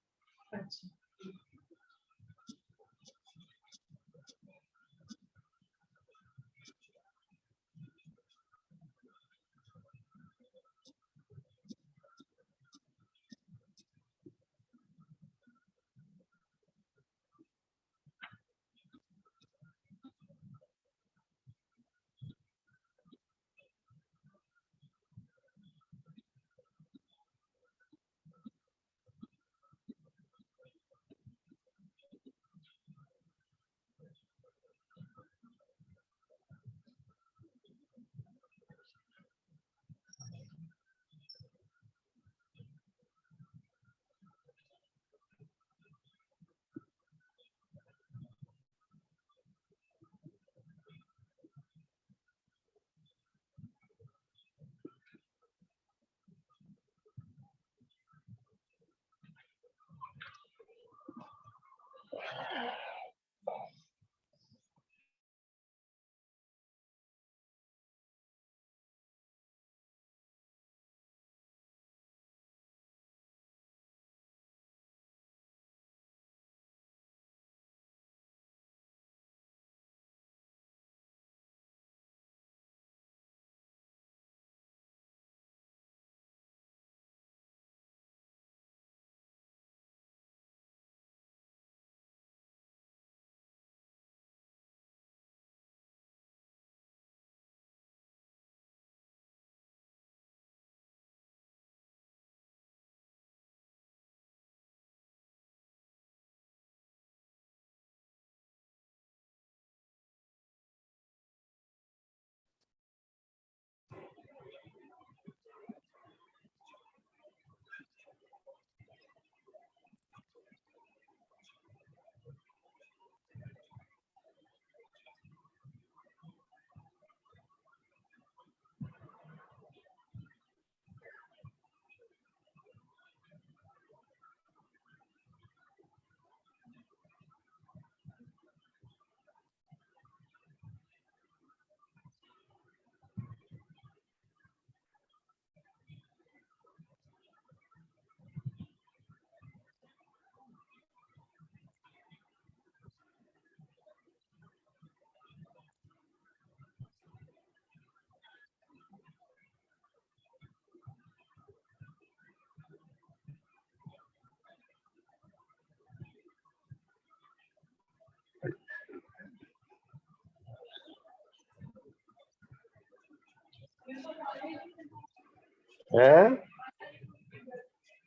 है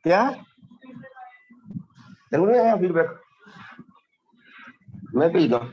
क्या तेन नहीं आया फीडबैक? मैं भेजदा।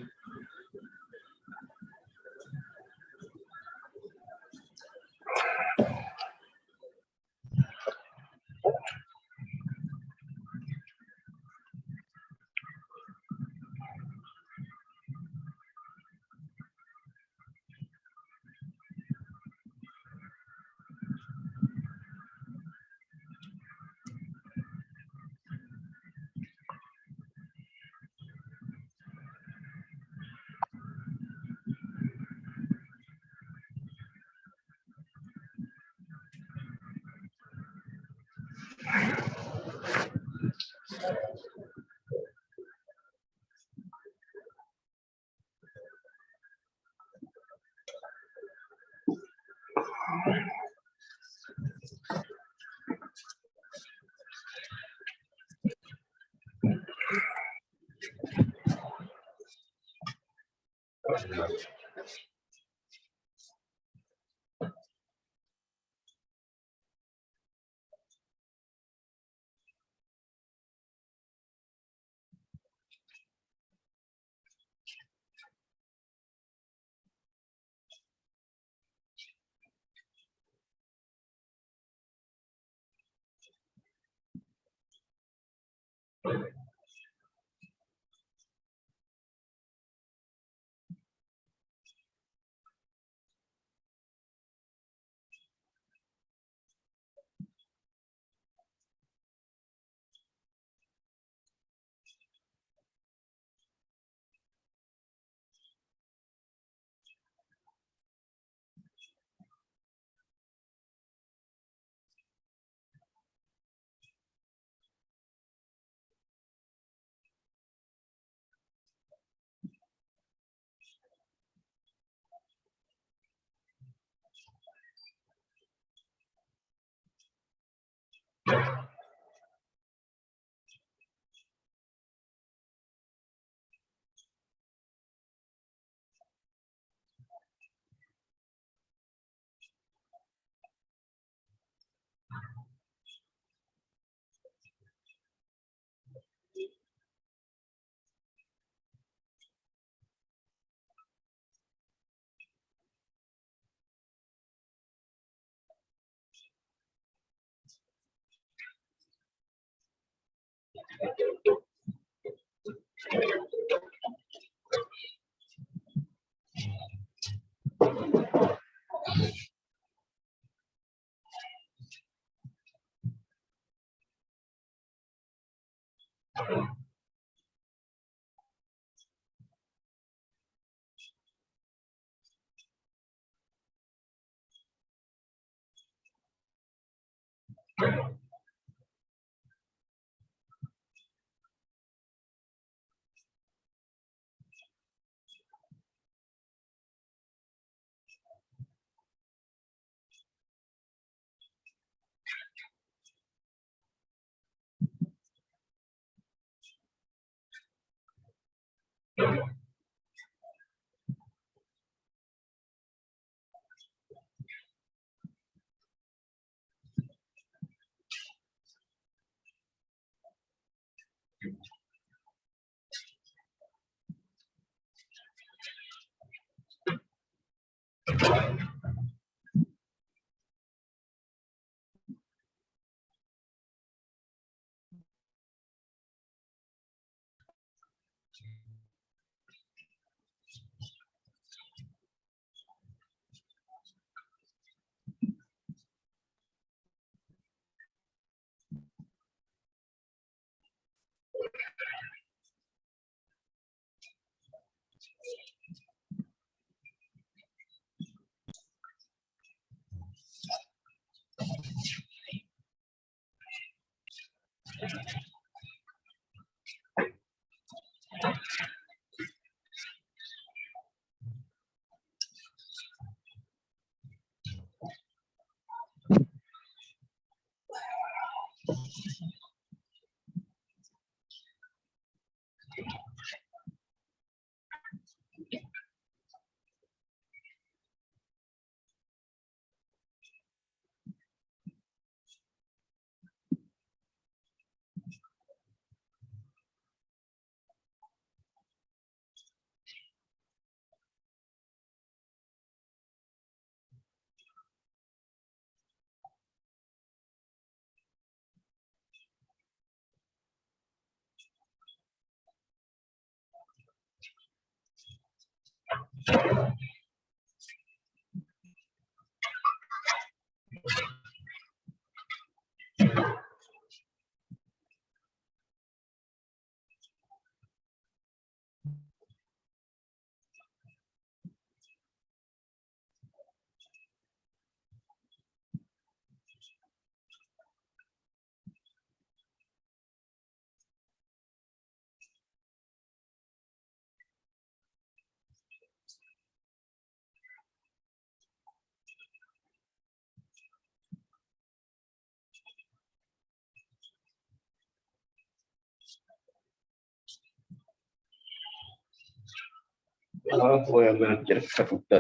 हाँ होया मेरा चरखा टूटा